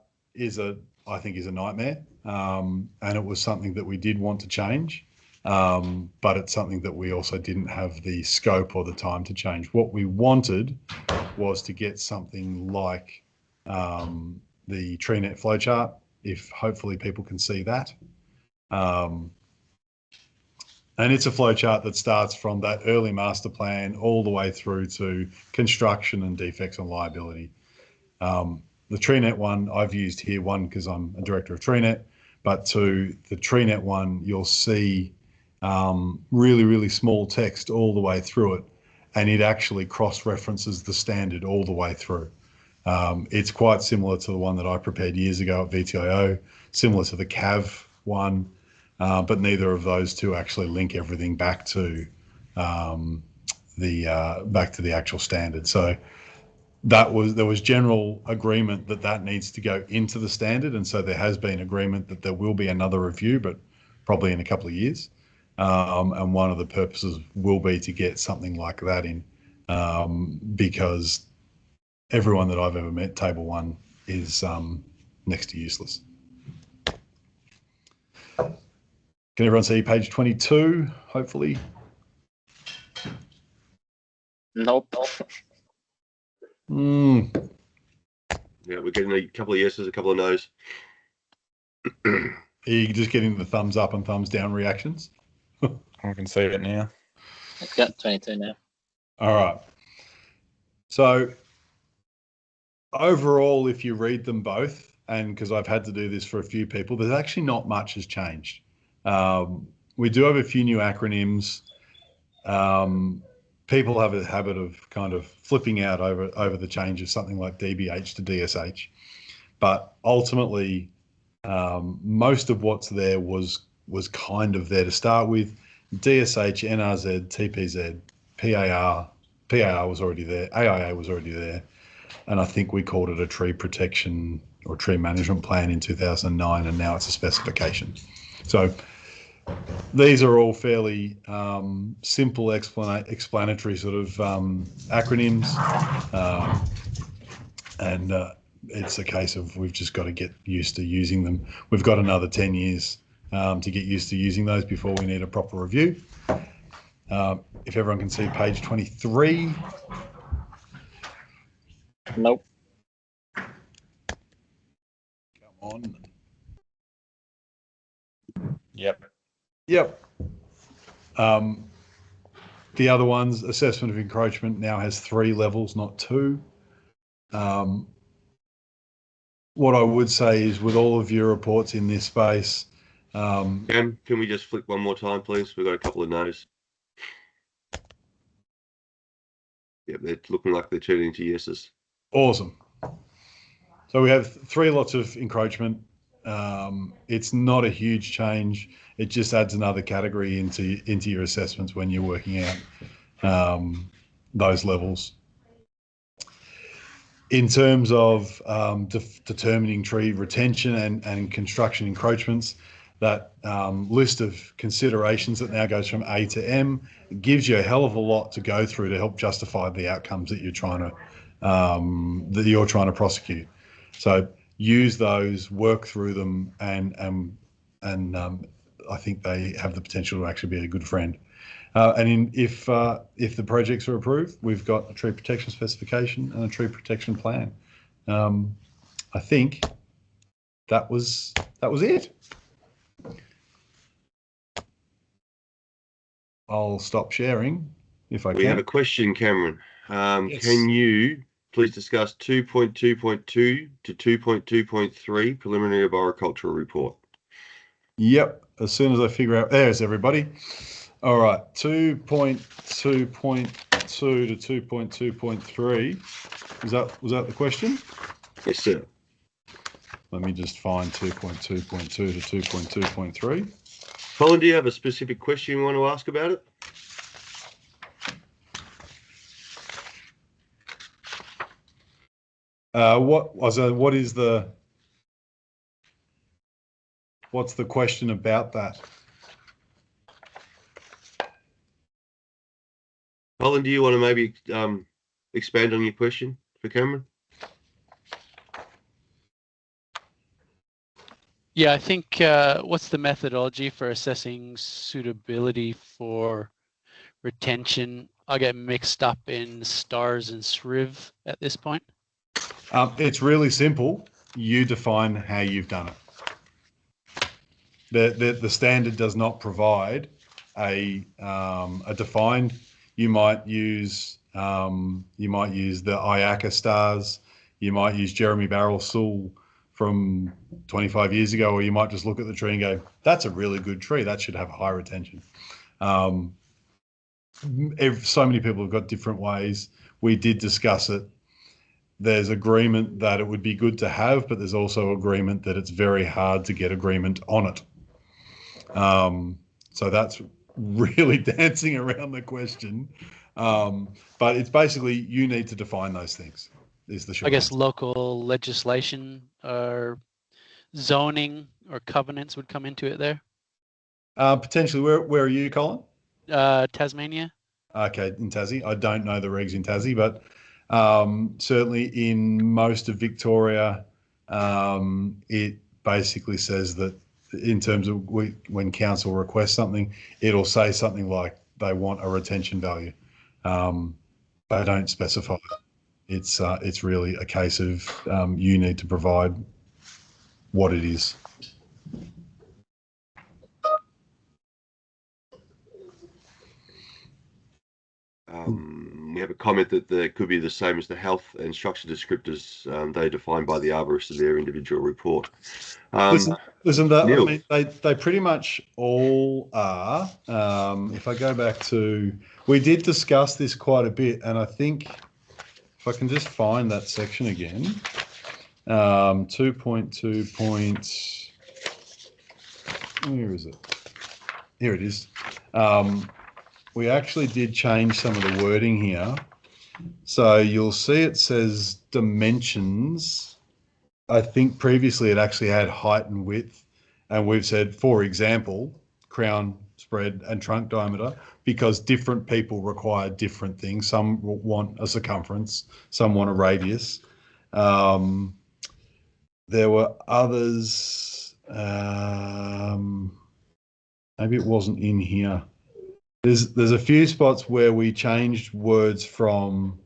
I think is a nightmare. And it was something that we did want to change. But it's something that we also didn't have the scope or the time to change. What we wanted was to get something like the TreeNet flowchart, if hopefully people can see that. And it's a flowchart that starts from that early master plan all the way through to construction and defects and liability. The TreeNet one I've used here, one, because I'm a director of TreeNet, but to the TreeNet one, you'll see really, really small text all the way through it. And it actually cross-references the standard all the way through. It's quite similar to the one that I prepared years ago at VTIO, similar to the CAV one, but neither of those two actually link everything back to the actual standard. So there was general agreement that needs to go into the standard, and so there has been agreement that there will be another review, but probably in a couple of years. And one of the purposes will be to get something like that in, because everyone that I've ever met, table 1 is next to useless. Can everyone see page 22, hopefully?
Nope.
Mm.
Yeah, we're getting a couple of yeses, a couple of nos.
Are you just getting the thumbs up and thumbs down reactions?
I can see it now.
Got 22 now.
All right. So overall, if you read them both, and because I've had to do this for a few people, there's actually not much has changed. We do have a few new acronyms. People have a habit of kind of flipping out over the change of something like DBH to DSH. But ultimately, most of what's there was kind of there to start with. DSH, NRZ, TPZ, PAR was already there, AIA was already there, and I think we called it a tree protection or tree management plan in 2009, and now it's a specification. So these are all fairly simple explanatory sort of acronyms, and it's a case of we've just got to get used to using them. We've got another 10 years to get used to using those before we need a proper review. If everyone can see page 23.
Nope.
Come on.
Yep.
Yep. The other ones, assessment of encroachment now has 3 levels, not 2. What I would say is with all of your reports in this space.
Can we just flick one more time, please? We've got a couple of no's. Yep, they're looking like they're turning into yeses.
Awesome. So we have 3 lots of encroachment. It's not a huge change. It just adds another category into your assessments when you're working out those levels. In terms of determining tree retention and construction encroachments, that list of considerations that now goes from A to M gives you a hell of a lot to go through to help justify the outcomes that you're trying to prosecute. So use those, work through them, and I think they have the potential to actually be a good friend. If the projects are approved, we've got a tree protection specification and a tree protection plan. I think that was it. I'll stop sharing if I can.
We have a question, Cameron.
Yes.
Can you please discuss 2.2.2 to 2.2.3 preliminary arboricultural report? Yep.
As soon as I figure out, there's everybody. All right, 2.2.2 to 2.2.3. Was that the question?
Yes, sir.
Let me just find 2.2.2 to 2.2.3.
Colin, do you have a specific question you want to ask about it? What's
the question about that?
Colin, do you want to maybe expand on your question for Cameron?
Yeah, I think what's the methodology for assessing suitability for retention? I get mixed up in stars and SRIV at this point.
It's really simple. You define how you've done it. The standard does not provide a defined. You might use the IACA stars. You might use Jeremy Barrel Sewell from 25 years ago, or you might just look at the tree and go, "That's a really good tree. That should have high retention." So many people have got different ways. We did discuss it. There's agreement that it would be good to have, but there's also agreement that it's very hard to get agreement on it. So that's really dancing around the question. But it's basically you need to define those things, is the short
I guess
answer.
local legislation or zoning or covenants would come into it there.
Potentially, where are you, Colin?
Tasmania.
Okay, in Tassie. I don't know the regs in Tassie, but certainly in most of Victoria, it basically says that in terms of when council requests something, it'll say something like they want a retention value. They don't specify. It's really a case of you need to provide what it is.
We have a comment that there could be the same as the health and structure descriptors they defined by the arborist in their individual report.
Listen,
Neil.
I mean, they pretty much all are. If I go back to, we did discuss this quite a bit, and I think if I can just find that section again, 2.2 points, where is it? Here it is. We actually did change some of the wording here. So you'll see it says dimensions. I think previously it actually had height and width. And we've said, for example, crown, spread and trunk diameter, because different people require different things. Some want a circumference, some want a radius. There were others, maybe it wasn't in here. There's a few spots where we changed words from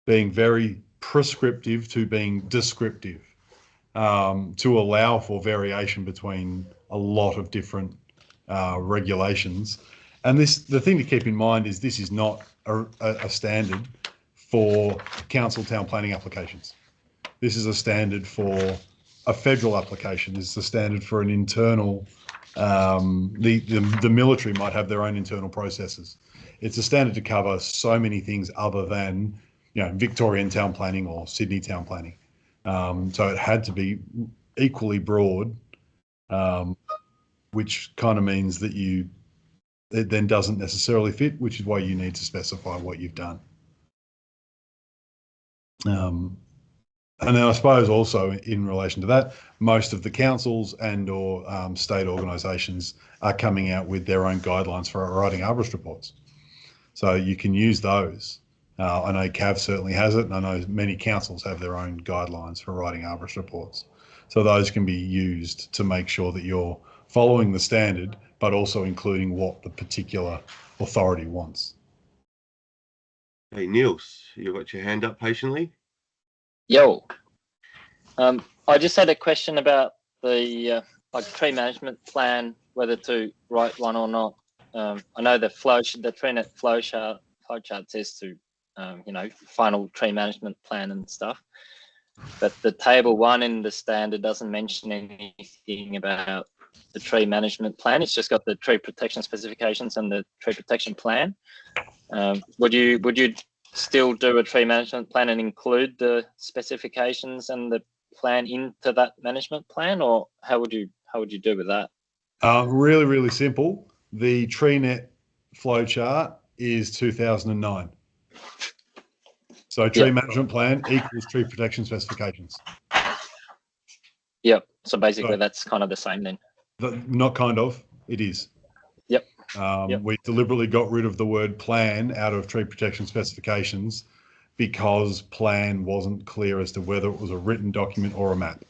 being very prescriptive to being descriptive, to allow for variation between a lot of different regulations. And the thing to keep in mind is this is not a standard for council town planning applications. This is a standard for a federal application. This is a standard for an internal. The military might have their own internal processes. It's a standard to cover so many things other than, Victorian town planning or Sydney town planning. So it had to be equally broad, which kind of means that it then doesn't necessarily fit, which is why you need to specify what you've done. And then I suppose also in relation to that, most of the councils and or state organisations are coming out with their own guidelines for writing arborist reports. So you can use those. I know CAV certainly has it, and I know many councils have their own guidelines for writing arborist reports. So those can be used to make sure that you're following the standard, but also including what the particular authority wants.
Hey, Niels, you got your hand up patiently?
Yo, I just had a question about the tree management plan, whether to write one or not. I know the TreeNet flow chart says to, final tree management plan and stuff, but the table 1 in the standard doesn't mention anything about the tree management plan. It's just got the tree protection specifications and the tree protection plan. Would you still do a tree management plan and include the specifications and the plan into that management plan, or how would you do with that?
Really, really simple. The TreeNet flow chart is 2009. So tree management plan equals tree protection specifications.
Yep. So basically that's kind of the same then.
Not kind of, it is.
Yep. Yep.
We deliberately got rid of the word plan out of tree protection specifications because plan wasn't clear as to whether it was a written document or a map.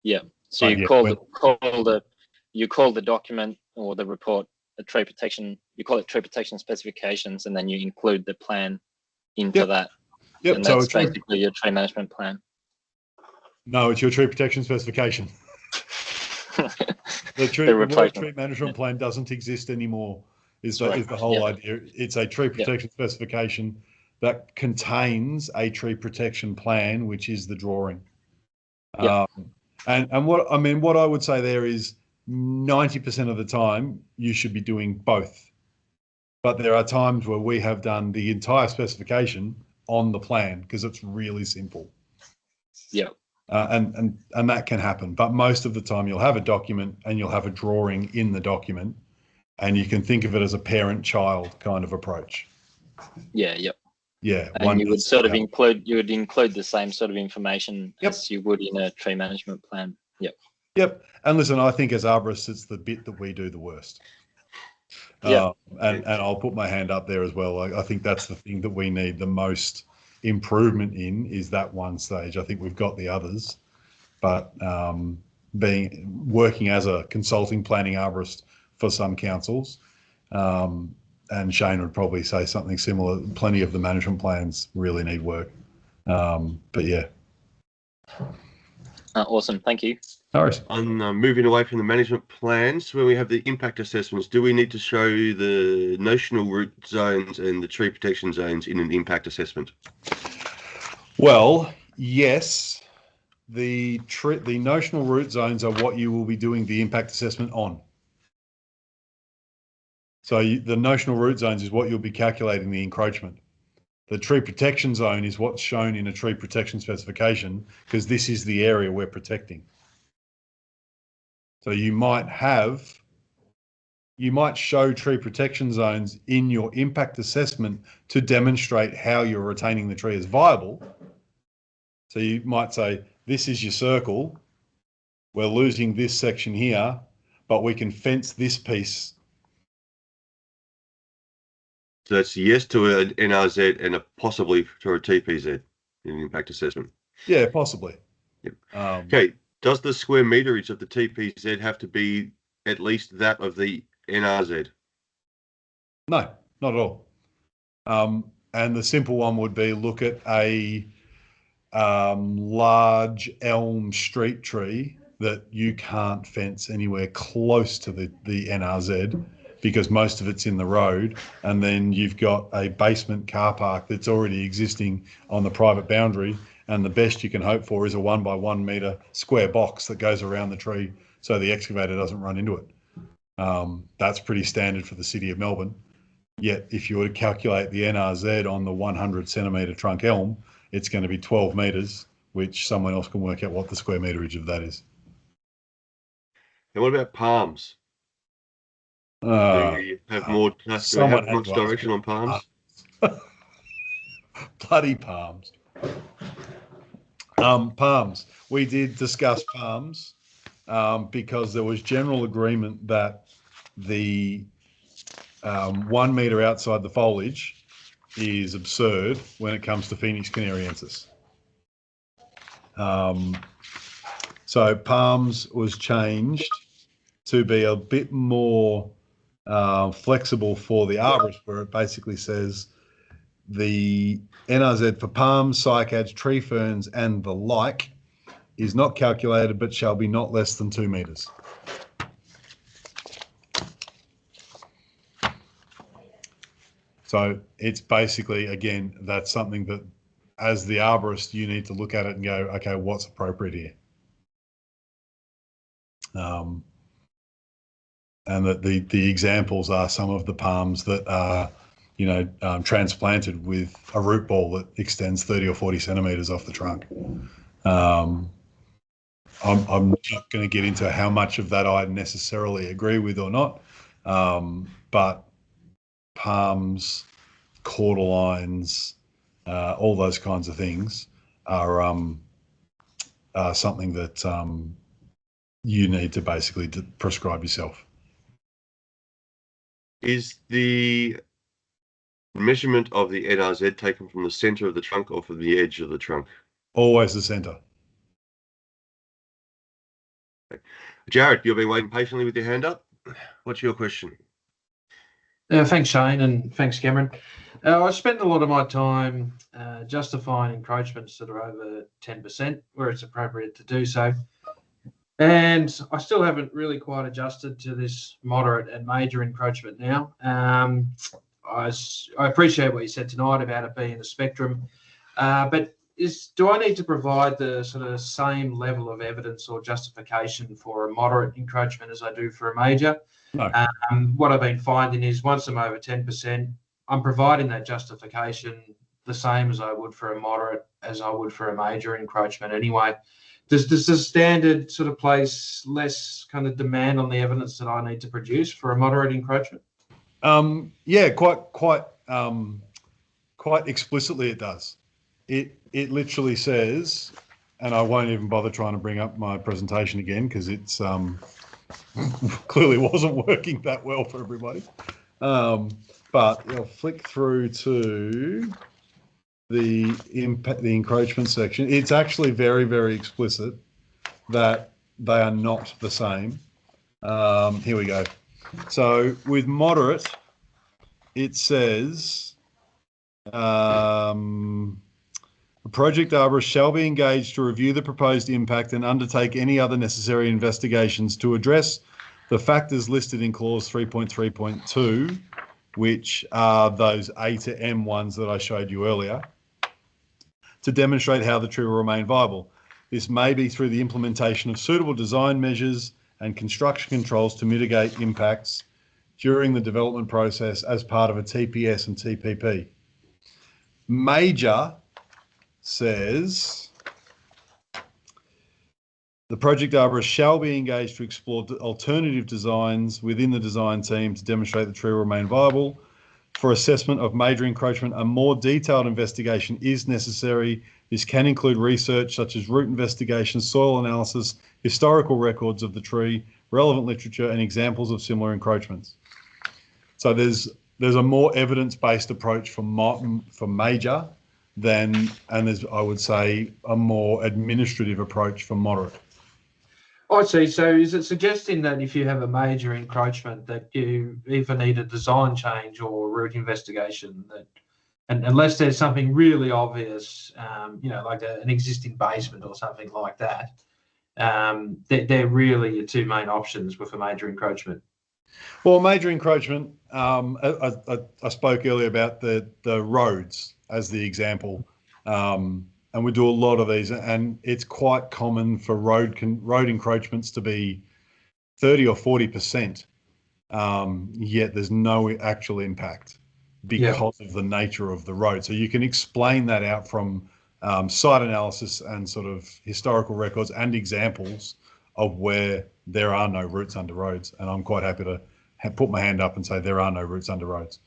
Yeah. So
But
you
yeah,
you call the document or the report a tree protection. You call it tree protection specifications, and then you include the plan into
Yep.
that.
Yep.
And
So
that's basically your tree management plan.
no, it's your tree protection specification. The
The
word
replacement.
tree management plan doesn't exist anymore. Is
Right.
the whole
Yeah.
idea? It's a tree protection specification that contains a tree protection plan, which is the drawing.
Yeah.
And what I would say there is 90% of the time you should be doing both. But there are times where we have done the entire specification on the plan because it's really simple.
Yeah.
And that can happen. But most of the time you'll have a document and you'll have a drawing in the document, and you can think of it as a parent-child kind of approach.
Yeah. Yep.
Yeah.
And you would sort of include the same sort of information
Yep.
as you would in a tree management plan. Yep.
Yep. And listen, I think as arborists, it's the bit that we do the worst.
Yeah.
And I'll put my hand up there as well. I think that's the thing that we need the most improvement in is that one stage. I think we've got the others, but working as a consulting planning arborist for some councils, and Shane would probably say something similar. Plenty of the management plans really need work. But yeah.
Awesome. Thank you.
No worries.
On moving away from the management plans, when we have the impact assessments, do we need to show the notional root zones and the tree protection zones in an impact assessment?
Well, yes. The notional root zones are what you will be doing the impact assessment on. So the notional root zones is what you'll be calculating the encroachment. The tree protection zone is what's shown in a tree protection specification because this is the area we're protecting. So you might show tree protection zones in your impact assessment to demonstrate how you're retaining the tree as viable. So you might say, this is your circle. We're losing this section here, but we can fence this piece.
So that's yes to an NRZ and possibly to a TPZ in an impact assessment.
Yeah, possibly.
Yep. Okay. Does the square meterage of the TPZ have to be at least that of the NRZ?
No, not at all. And the simple one would be look at a large elm street tree that you can't fence anywhere close to the NRZ because most of it's in the road, and then you've got a basement car park that's already existing on the private boundary, and the best you can hope for is a 1 by 1 metre square box that goes around the tree so the excavator doesn't run into it. That's pretty standard for the city of Melbourne. Yet if you were to calculate the NRZ on the 100 centimetre trunk elm, it's going to be 12 metres, which someone else can work out what the square meterage of that is.
And what about palms? Do we have more direction on palms?
Bloody palms. Palms. We did discuss palms because there was general agreement that the 1 metre outside the foliage is absurd when it comes to Phoenix canariensis. So palms was changed to be a bit more flexible for the arborist, where it basically says the NRZ for palms, cycads, tree ferns, and the like is not calculated, but shall be not less than 2 metres. So it's basically, again, that's something that as the arborist, you need to look at it and go, okay, what's appropriate here? And that the examples are some of the palms that are, transplanted with a root ball that extends 30 or 40 centimetres off the trunk. I'm not going to get into how much of that I necessarily agree with or not, but palms, cordyline, all those kinds of things are something that you need to basically prescribe yourself.
Is the measurement of the NRZ taken from the center of the trunk or from the edge of the trunk?
Always the centre.
Jared, you've been waiting patiently with your hand up. What's your question?
Thanks, Shane, and thanks, Cameron. I spend a lot of my time justifying encroachments that are over 10% where it's appropriate to do so. And I still haven't really quite adjusted to this moderate and major encroachment now. I appreciate what you said tonight about it being a spectrum, but do I need to provide the sort of same level of evidence or justification for a moderate encroachment as I do for a major?
No.
What I've been finding is once I'm over 10%, I'm providing that justification the same as I would for a moderate as I would for a major encroachment anyway. Does the standard sort of place less kind of demand on the evidence that I need to produce for a moderate encroachment?
Yeah, quite explicitly it does. It literally says, and I won't even bother trying to bring up my presentation again because it's clearly wasn't working that well for everybody. But I'll flick through to the encroachment section. It's actually very, very explicit that they are not the same. Here we go. So with moderate, it says a project arborist shall be engaged to review the proposed impact and undertake any other necessary investigations to address the factors listed in clause 3.3.2, which are those A to M ones that I showed you earlier, to demonstrate how the tree will remain viable. This may be through the implementation of suitable design measures and construction controls to mitigate impacts during the development process as part of a TPS and TPP. Major says the project arborist shall be engaged to explore alternative designs within the design team to demonstrate the tree will remain viable. For assessment of major encroachment, a more detailed investigation is necessary. This can include research such as root investigation, soil analysis, historical records of the tree, relevant literature, and examples of similar encroachments. So there's a more evidence-based approach for major than, and there's, I would say, a more administrative approach for moderate.
I see. So is it suggesting that if you have a major encroachment that you either need a design change or a root investigation, that, and unless there's something really obvious, like an existing basement or something like that, they're really your two main options with a major encroachment?
Well, major encroachment, I spoke earlier about the roads as the example. And we do a lot of these, and it's quite common for road encroachments to be 30 or 40%, yet there's no actual impact because of the nature of the road. So you can explain that out from site analysis and sort of historical records and examples of where there are no roots under roads. And I'm quite happy to put my hand up and say there are no roots under roads.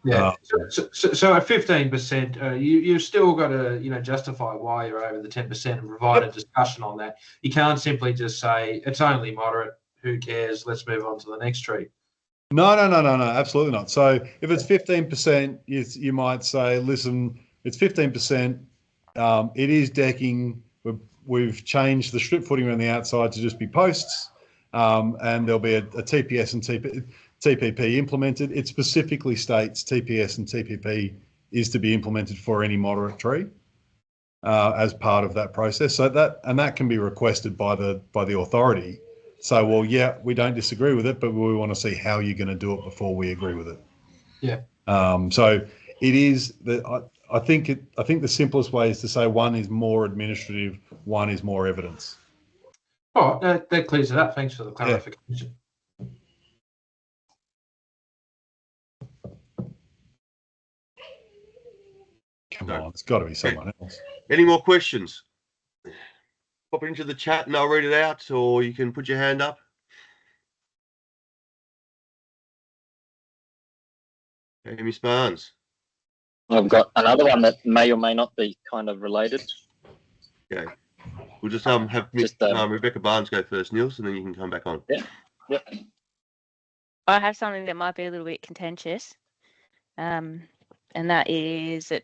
Yeah. So at 15%, you've still got to justify why you're over the 10% and provide a discussion on that. You can't simply just say it's only moderate. Who cares? Let's move on to the next tree.
No, absolutely not. So if it's 15%, you might say, listen, it's 15%. It is decking. We've changed the strip footing around the outside to just be posts, and there'll be a TPS and TPP implemented. It specifically states TPS and TPP is to be implemented for any moderate tree as part of that process. So that can be requested by the authority. So, well, yeah, we don't disagree with it, but we want to see how you're going to do it before we agree with it.
Yeah.
So it is that I think the simplest way is to say one is more administrative, one is more evidence.
Oh, that clears it up. Thanks for the clarification.
Come on, it's got to be someone else.
Any more questions? Pop it into the chat and I'll read it out, or you can put your hand up. Okay, Miss Barnes.
I've got another one that may or may not be kind of related.
Okay. We'll just have Rebecca Barnes go first, Niels, and then you can come back on.
Yeah. Yep.
I have something that might be a little bit contentious, and that is that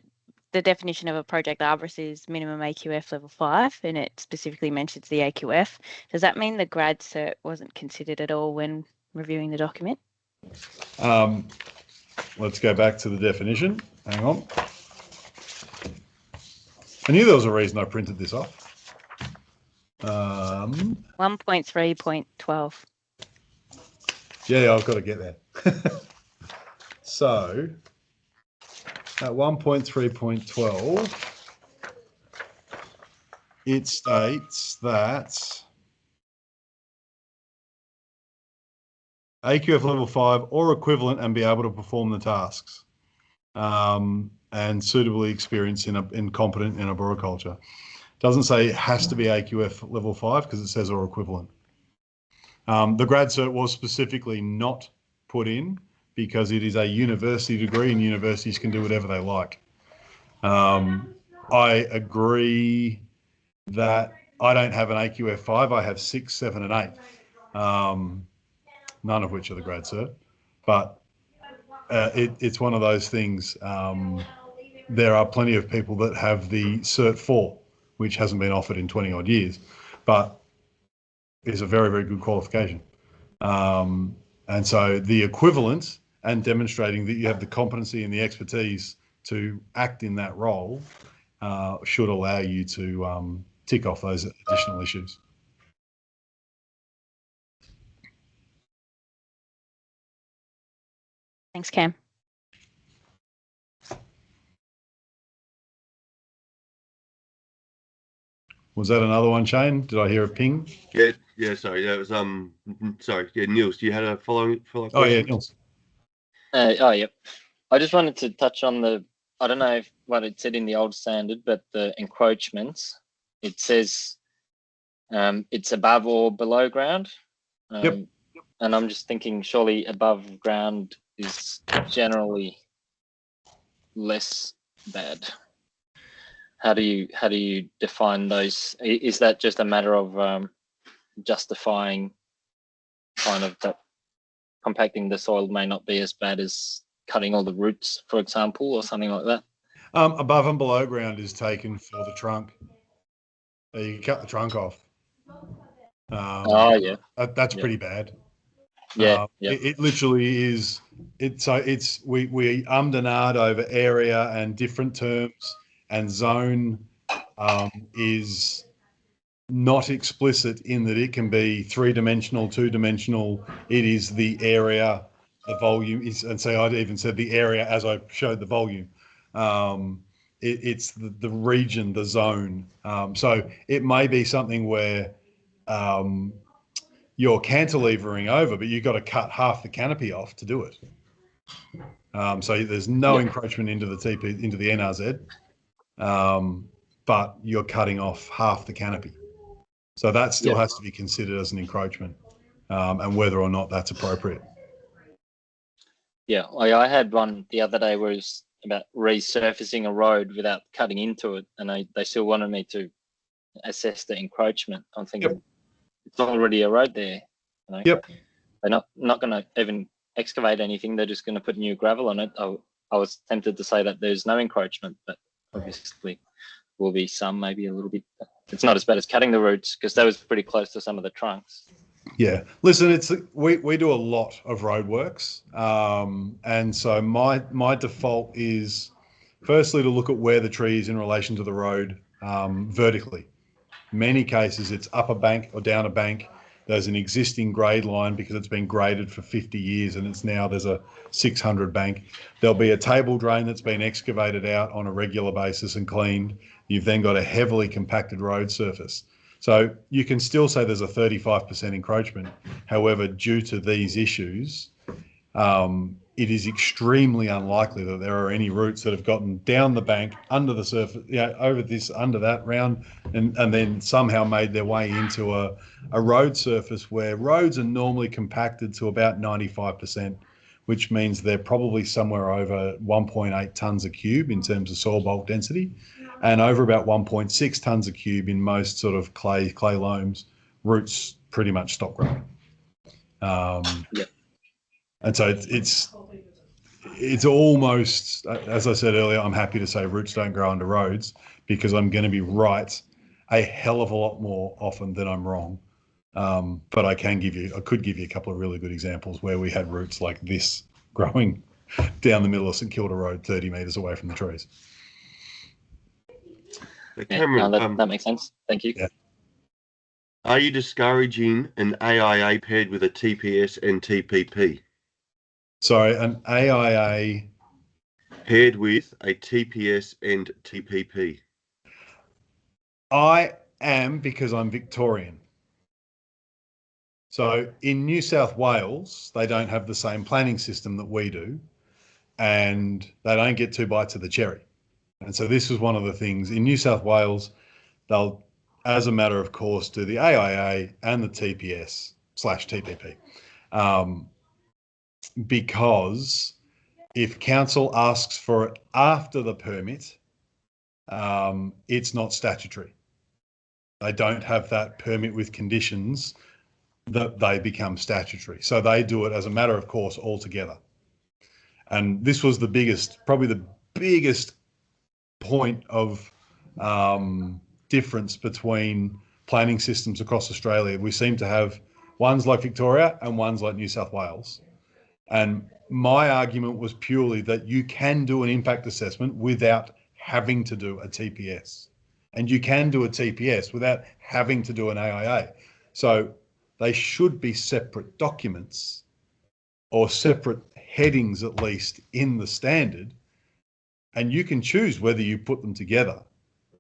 the definition of a project arborist is minimum AQF level 5, and it specifically mentions the AQF. Does that mean the grad cert wasn't considered at all when reviewing the document?
Let's go back to the definition. Hang on. I knew there was a reason I printed this off.
1.3.12.
Yeah, I've got to get there. So at 1.3.12, it states that AQF level 5 or equivalent and be able to perform the tasks, and suitably experienced and competent in arboriculture. Doesn't say it has to be AQF level 5 because it says or equivalent. The grad cert was specifically not put in because it is a university degree and universities can do whatever they like. I agree that I don't have an AQF 5. I have 6, 7 and 8, none of which are the grad cert. But it's one of those things. There are plenty of people that have the Cert 4, which hasn't been offered in 20 odd years, but is a very, very good qualification. And so the equivalent and demonstrating that you have the competency and the expertise to act in that role should allow you to tick off those additional issues.
Thanks, Cam.
Was that another one, Shane? Did I hear a ping?
Yeah. Sorry, that was sorry. Yeah, Niels, do you had a follow
Oh
question?
yeah, Niels.
Yep. I just wanted to touch on I don't know what it said in the old standard, but the encroachments. It says it's above or below ground.
Yep.
And I'm just thinking, surely above ground is generally less bad. How do you define those? Is that just a matter of justifying kind of that compacting the soil may not be as bad as cutting all the roots, for example, or something like that?
Above and below ground is taken for the trunk. You cut the trunk off.
Yeah.
That's pretty bad.
Yeah.
It literally is. We and ahed over area and different terms, and zone is not explicit in that it can be 3-dimensional, 2-dimensional. It is the area, the volume is, and so I'd even said the area as I showed the volume. It's the region, the zone. So it may be something where you're cantilevering over, but you've got to cut half the canopy off to do it. So there's no encroachment into the into the NRZ, but you're cutting off half the canopy. So that still has to be considered as an encroachment, and whether or not that's appropriate.
Yeah, I had one the other day where it was about resurfacing a road without cutting into it, and they still wanted me to assess the encroachment. I'm thinking it's already a road there. You know?
Yep.
They're not going to even excavate anything. They're just going to put new gravel on it. I was tempted to say that there's no encroachment, but obviously will be some, maybe a little bit. It's not as bad as cutting the roots because that was pretty close to some of the trunks.
Yeah, listen, we do a lot of roadworks, and so my default is firstly to look at where the tree is in relation to the road vertically. Many cases it's up a bank or down a bank. There's an existing grade line because it's been graded for 50 years and there's a 600 bank. There'll be a table drain that's been excavated out on a regular basis and cleaned. You've then got a heavily compacted road surface. So you can still say there's a 35% encroachment. However, due to these issues, it is extremely unlikely that there are any roots that have gotten down the bank, under the surface, over this, under that, round, and then somehow made their way into a road surface where roads are normally compacted to about 95%, which means they're probably somewhere over 1.8 tonnes a cube in terms of soil bulk density, and over about 1.6 tonnes a cube in most sort of clay loams. Roots pretty much stop growing. And so it's almost, as I said earlier, I'm happy to say roots don't grow under roads, because I'm going to be right a hell of a lot more often than I'm wrong. But I could give you a couple of really good examples where we had roots like this growing down the middle of St Kilda Road, 30 metres away from the trees.
Cameron,
that makes sense. Thank you.
Yeah.
Are you discouraging an AIA paired with a TPS and TPP?
Sorry, an AIA
paired with a TPS and TPP?
I am, because I'm Victorian. So in New South Wales, they don't have the same planning system that we do, and they don't get two bites of the cherry. And so this was one of the things in New South Wales, they'll, as a matter of course, do the AIA and the TPS/TPP. Because if council asks for it after the permit, it's not statutory. They don't have that permit with conditions that they become statutory. So they do it as a matter of course altogether. And this was probably the biggest point of difference between planning systems across Australia. We seem to have ones like Victoria and ones like New South Wales. And my argument was purely that you can do an impact assessment without having to do a TPS. And you can do a TPS without having to do an AIA. So they should be separate documents, or separate headings at least, in the standard. And you can choose whether you put them together,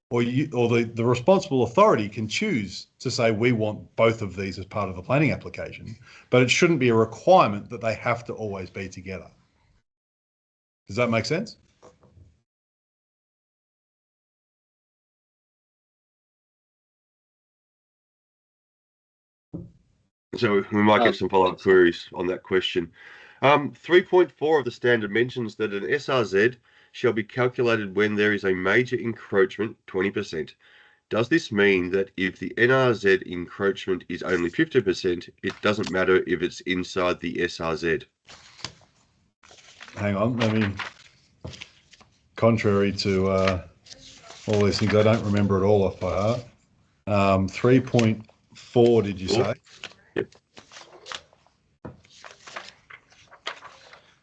or the responsible authority can choose to say, we want both of these as part of the planning application, but it shouldn't be a requirement that they have to always be together. Does that make sense?
So we might get some follow-up queries on that question. 3.4 of the standard mentions that an SRZ shall be calculated when there is a major encroachment, 20%. Does this mean that if the NRZ encroachment is only 50%, it doesn't matter if it's inside the SRZ?
Hang on, contrary to all these things, I don't remember it all off by heart. 3.4, did you say?
Yep.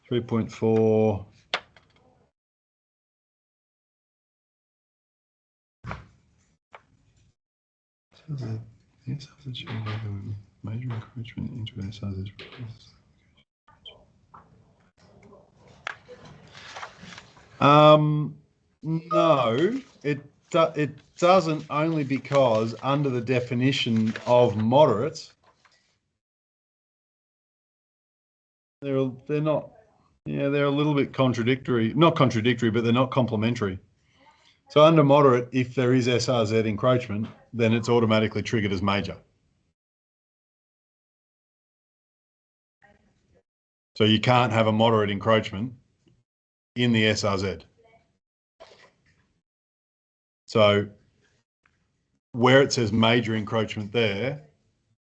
3.4. Major encroachment into SRZ. No, it doesn't, only because under the definition of moderate, they're not, they're a little bit contradictory. Not contradictory, but they're not complementary. So under moderate, if there is SRZ encroachment, then it's automatically triggered as major. So you can't have a moderate encroachment in the SRZ. So where it says major encroachment there,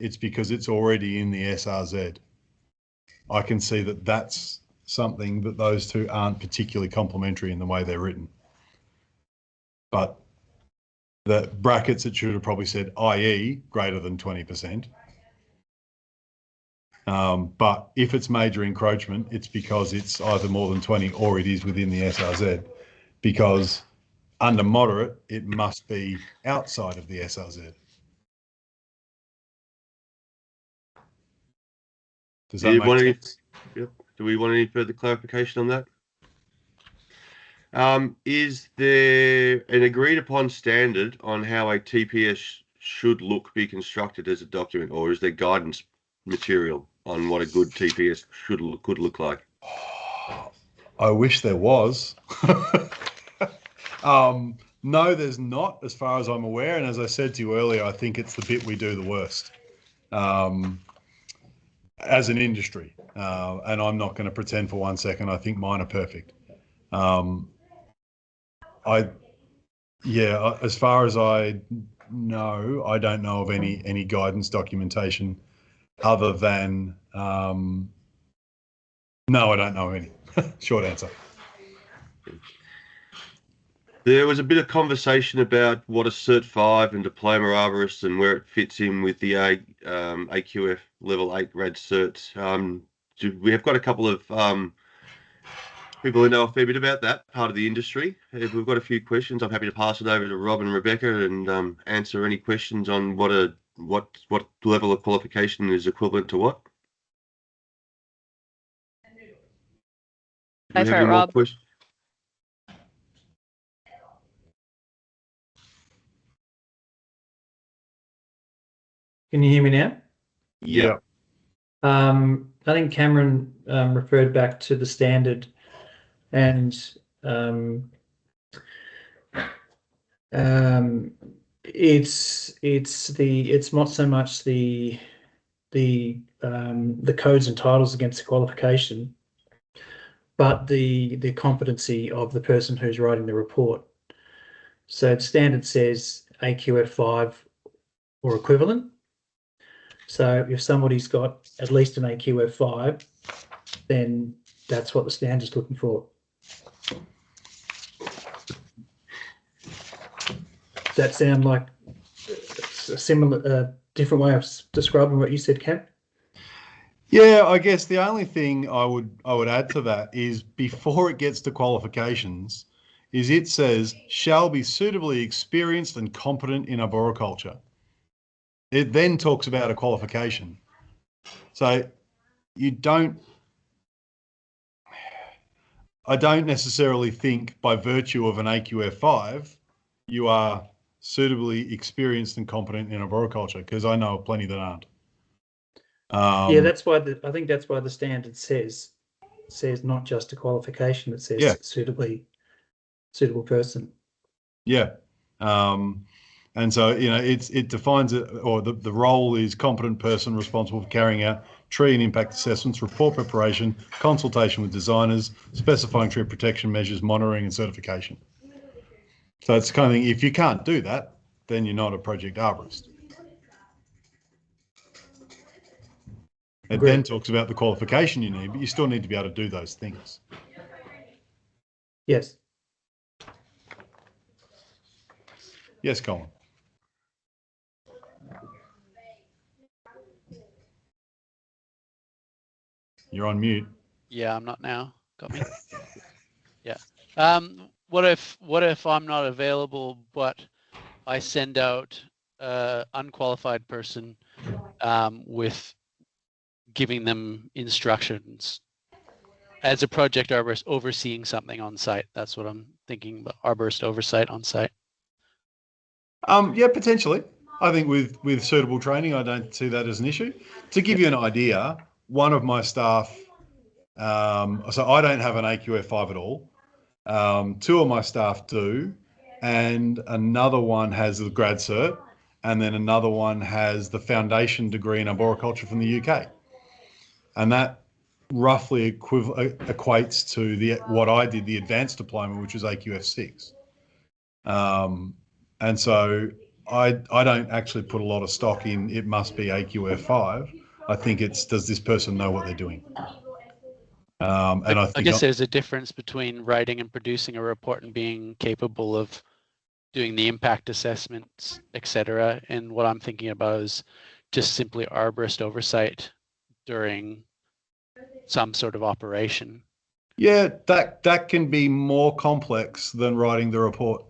it's because it's already in the SRZ. I can see that that's something that those two aren't particularly complementary in the way they're written. But the brackets, it should have probably said i.e. greater than 20%. But if it's major encroachment, it's because it's either more than 20 or it is within the SRZ. Because under moderate, it must be outside of the SRZ. Does that make sense?
Yep. Do we want any further clarification on that? Is there an agreed upon standard on how a TPS should be constructed as a document, or is there guidance material on what a good TPS could look like?
I wish there was. No, there's not, as far as I'm aware. And as I said to you earlier, I think it's the bit we do the worst as an industry. And I'm not going to pretend for 1 second I think mine are perfect. As far as I know, I don't know of any guidance documentation other than No, I don't know any. Short answer.
There was a bit of conversation about what a Cert 5 and Diploma Arborist and where it fits in with the AQF Level 8 RAD certs. We have got a couple of people who know a fair bit about that part of the industry. If we've got a few questions, I'm happy to pass it over to Rob and Rebecca and answer any questions on what level of qualification is equivalent to what.
Go for it, Rob.
Can you hear me now?
Yeah.
I think Cameron referred back to the standard, and it's not so much the codes and titles against the qualification, but the competency of the person who's writing the report. So the standard says AQF 5 or equivalent. So if somebody's got at least an AQF 5, then that's what the standard's looking for. Does that sound like a similar, different way of describing what you said, Cam?
Yeah, I guess the only thing I would add to that is before it gets to qualifications, is it says shall be suitably experienced and competent in arboriculture. It then talks about a qualification. So I don't necessarily think by virtue of an AQF 5, you are suitably experienced and competent in arboriculture, because I know plenty that aren't.
Yeah, that's why I think that's why the standard says not just a qualification, it says suitable person.
Yeah. And so, it defines it, or the role is competent person responsible for carrying out tree and impact assessments, report preparation, consultation with designers, specifying tree protection measures, monitoring and certification. So it's the kind of thing, if you can't do that, then you're not a project arborist. It then talks about the qualification you need, but you still need to be able to do those things.
Yes.
Yes, Colin. You're on mute.
Yeah, I'm not now. Got me. Yeah. What if I'm not available, but I send out unqualified person with giving them instructions as a project arborist overseeing something on site? That's what I'm thinking about, arborist oversight on site.
Yeah, potentially. I think with suitable training, I don't see that as an issue. To give you an idea, one of my staff, so I don't have an AQF 5 at all. Two of my staff do, and another one has the grad cert, and then another one has the foundation degree in arboriculture from the UK. And that roughly equates to what I did, the advanced diploma, which was AQF 6. And so I don't actually put a lot of stock in it must be AQF 5. I think it's, does this person know what they're doing? And I
guess there's a difference between writing and producing a report and being capable of doing the impact assessments, etc. And what I'm thinking about is just simply arborist oversight during some sort of operation.
Yeah, that can be more complex than writing the report.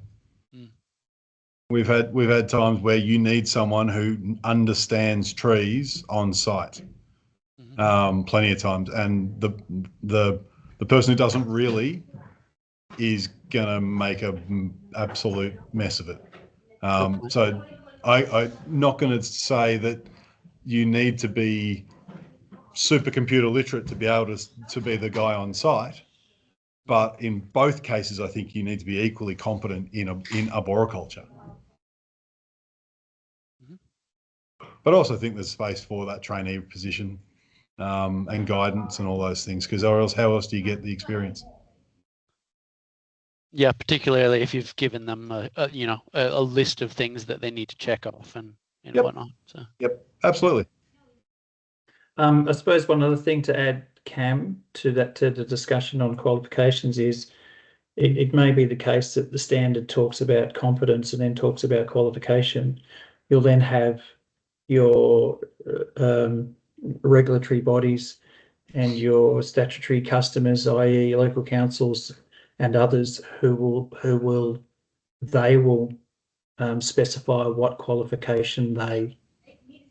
We've had times where you need someone who understands trees on site. Plenty of times, and the person who doesn't really is gonna make an absolute mess of it. So I'm not going to say that you need to be supercomputer literate to be able to be the guy on site, but in both cases, I think you need to be equally competent in arboriculture. But I also think there's space for that trainee position and guidance and all those things, because how else do you get the experience?
Yeah, particularly if you've given them a list of things that they need to check off and whatnot. So.
Yep, absolutely.
I suppose one other thing to add, Cam, to the discussion on qualifications is it may be the case that the standard talks about competence and then talks about qualification. You'll then have your regulatory bodies and your statutory customers, i.e. local councils and others, who will specify what qualification they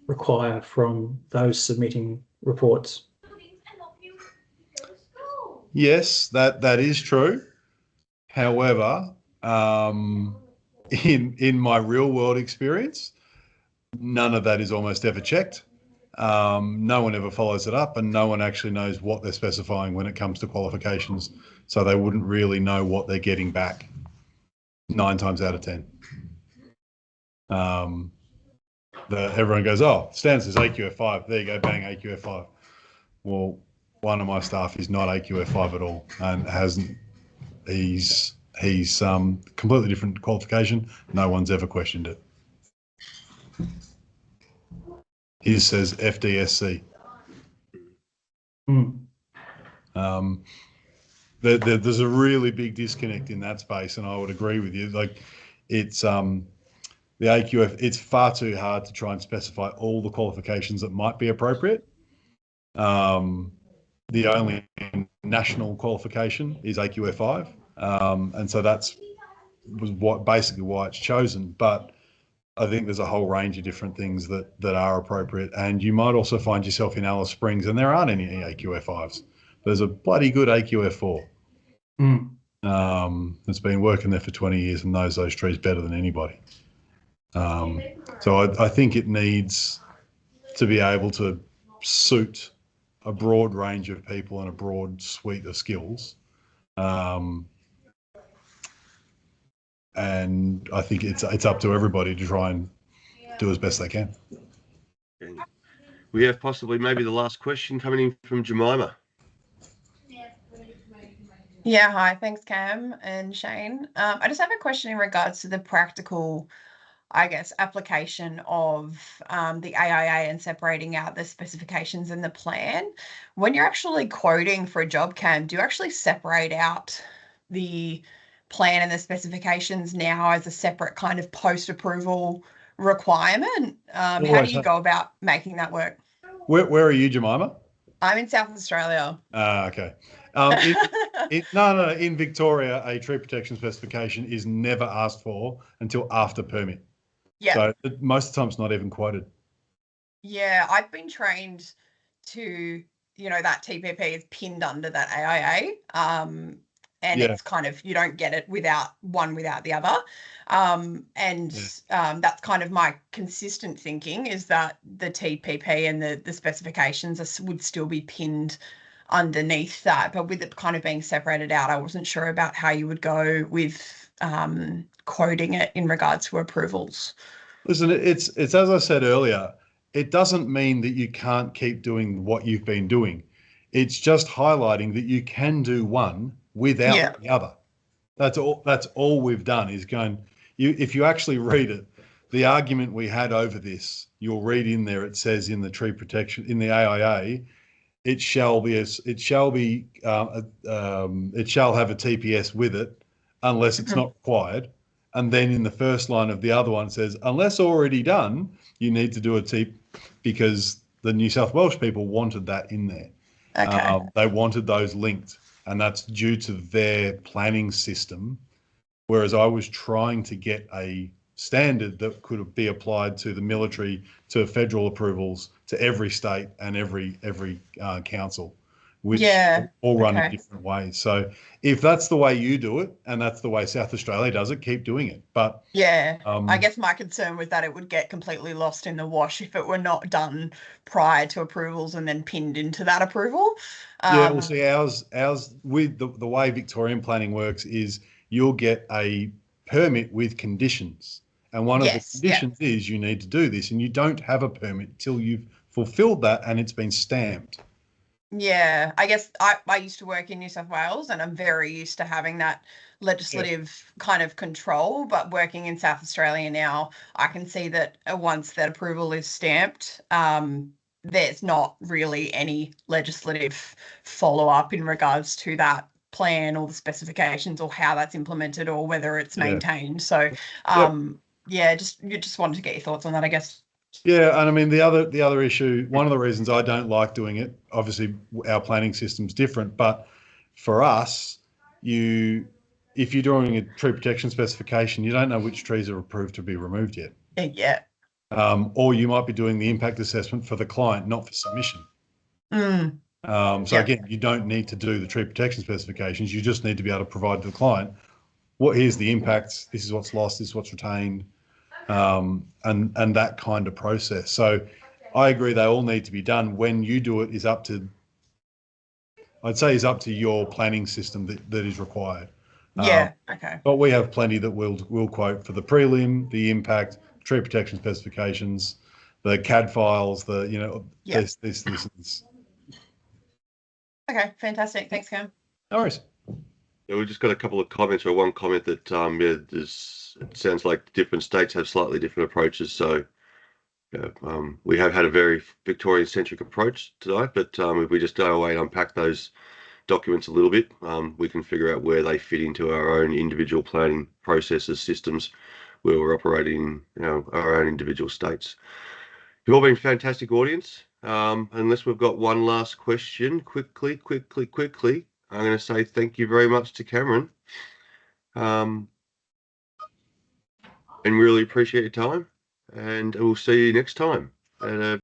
require from those submitting reports.
Yes, that is true. However, in my real world experience, none of that is almost ever checked. No one ever follows it up, and no one actually knows what they're specifying when it comes to qualifications. So they wouldn't really know what they're getting back 9 times out of 10. Everyone goes, oh, standard says AQF 5. There you go, bang, AQF 5. Well, one of my staff is not AQF 5 at all, and hasn't. He's completely different qualification. No one's ever questioned it. His says FDSC. There's a really big disconnect in that space, and I would agree with you. Like, it's the AQF. It's far too hard to try and specify all the qualifications that might be appropriate. The only national qualification is AQF 5, and so was basically why it's chosen. But I think there's a whole range of different things that are appropriate, and you might also find yourself in Alice Springs and there aren't any AQF 5s. There's a bloody good AQF 4. That's been working there for 20 years and knows those trees better than anybody. So I think it needs to be able to suit a broad range of people and a broad suite of skills. And I think it's up to everybody to try and do as best they can.
We have possibly maybe the last question coming in from Jemima.
Yeah, hi. Thanks, Cam and Shane. I just have a question in regards to the practical, I guess, application of the AIA and separating out the specifications in the plan. When you're actually quoting for a job, Cam, do you actually separate out the plan and the specifications now as a separate kind of post-approval requirement? How do you go about making that work?
Where are you, Jemima?
I'm in South Australia.
Okay. In Victoria, a tree protection specification is never asked for until after permit.
Yeah.
So most of the time it's not even quoted.
Yeah, I've been trained to, that TPP is pinned under that AIA. It's kind of, you don't get it without the other. That's kind of my consistent thinking, is that the TPP and the specifications would still be pinned underneath that. But with it kind of being separated out, I wasn't sure about how you would go with quoting it in regards to approvals.
Listen, it's as I said earlier, it doesn't mean that you can't keep doing what you've been doing. It's just highlighting that you can do one without the other. That's all we've done is if you actually read it, the argument we had over this, you'll read in there, it says in the tree protection, in the AIA, it shall have a TPS with it unless it's not required. And then in the first line of the other one, it says, unless already done, you need to do a TP, because the New South Wales people wanted that in there.
Okay.
They wanted those linked, and that's due to their planning system. Whereas I was trying to get a standard that could be applied to the military, to federal approvals, to every state and every council, which all run in different ways. So if that's the way you do it, and that's the way South Australia does it, keep doing it. But
I guess my concern was that it would get completely lost in the wash if it were not done prior to approvals and then pinned into that approval.
We'll see. Ours with the way Victorian planning works is you'll get a permit with conditions. And one of the conditions is you need to do this, and you don't have a permit till you've fulfilled that and it's been stamped.
Yeah, I guess I used to work in New South Wales, and I'm very used to having that legislative kind of control. But working in South Australia now, I can see that once that approval is stamped, there's not really any legislative follow-up in regards to that plan or the specifications or how that's implemented or whether it's maintained. So yeah, just wanted to get your thoughts on that, I guess.
Yeah, and I mean the other issue, one of the reasons I don't like doing it, obviously our planning system's different, but for us, if you're doing a tree protection specification, you don't know which trees are approved to be removed yet.
Yeah.
Or you might be doing the impact assessment for the client, not for submission. So again, you don't need to do the tree protection specifications. You just need to be able to provide to the client, here's the impacts, this is what's lost, this is what's retained, and that kind of process. So I agree they all need to be done. When you do it is up to your planning system that is required.
Okay.
But we have plenty that we'll quote for the prelim, the impact, tree protection specifications, the CAD files, this.
Okay, fantastic. Thanks, Cam.
No worries.
Yeah, we've just got a couple of comments, or one comment that it sounds like different states have slightly different approaches. So we have had a very Victorian-centric approach tonight, but if we just go away and unpack those documents a little bit, we can figure out where they fit into our own individual planning processes, systems, where we're operating, our own individual states. You've all been a fantastic audience. Unless we've got one last question, quickly, I'm going to say thank you very much to Cameron, and really appreciate your time. And we'll see you next time at a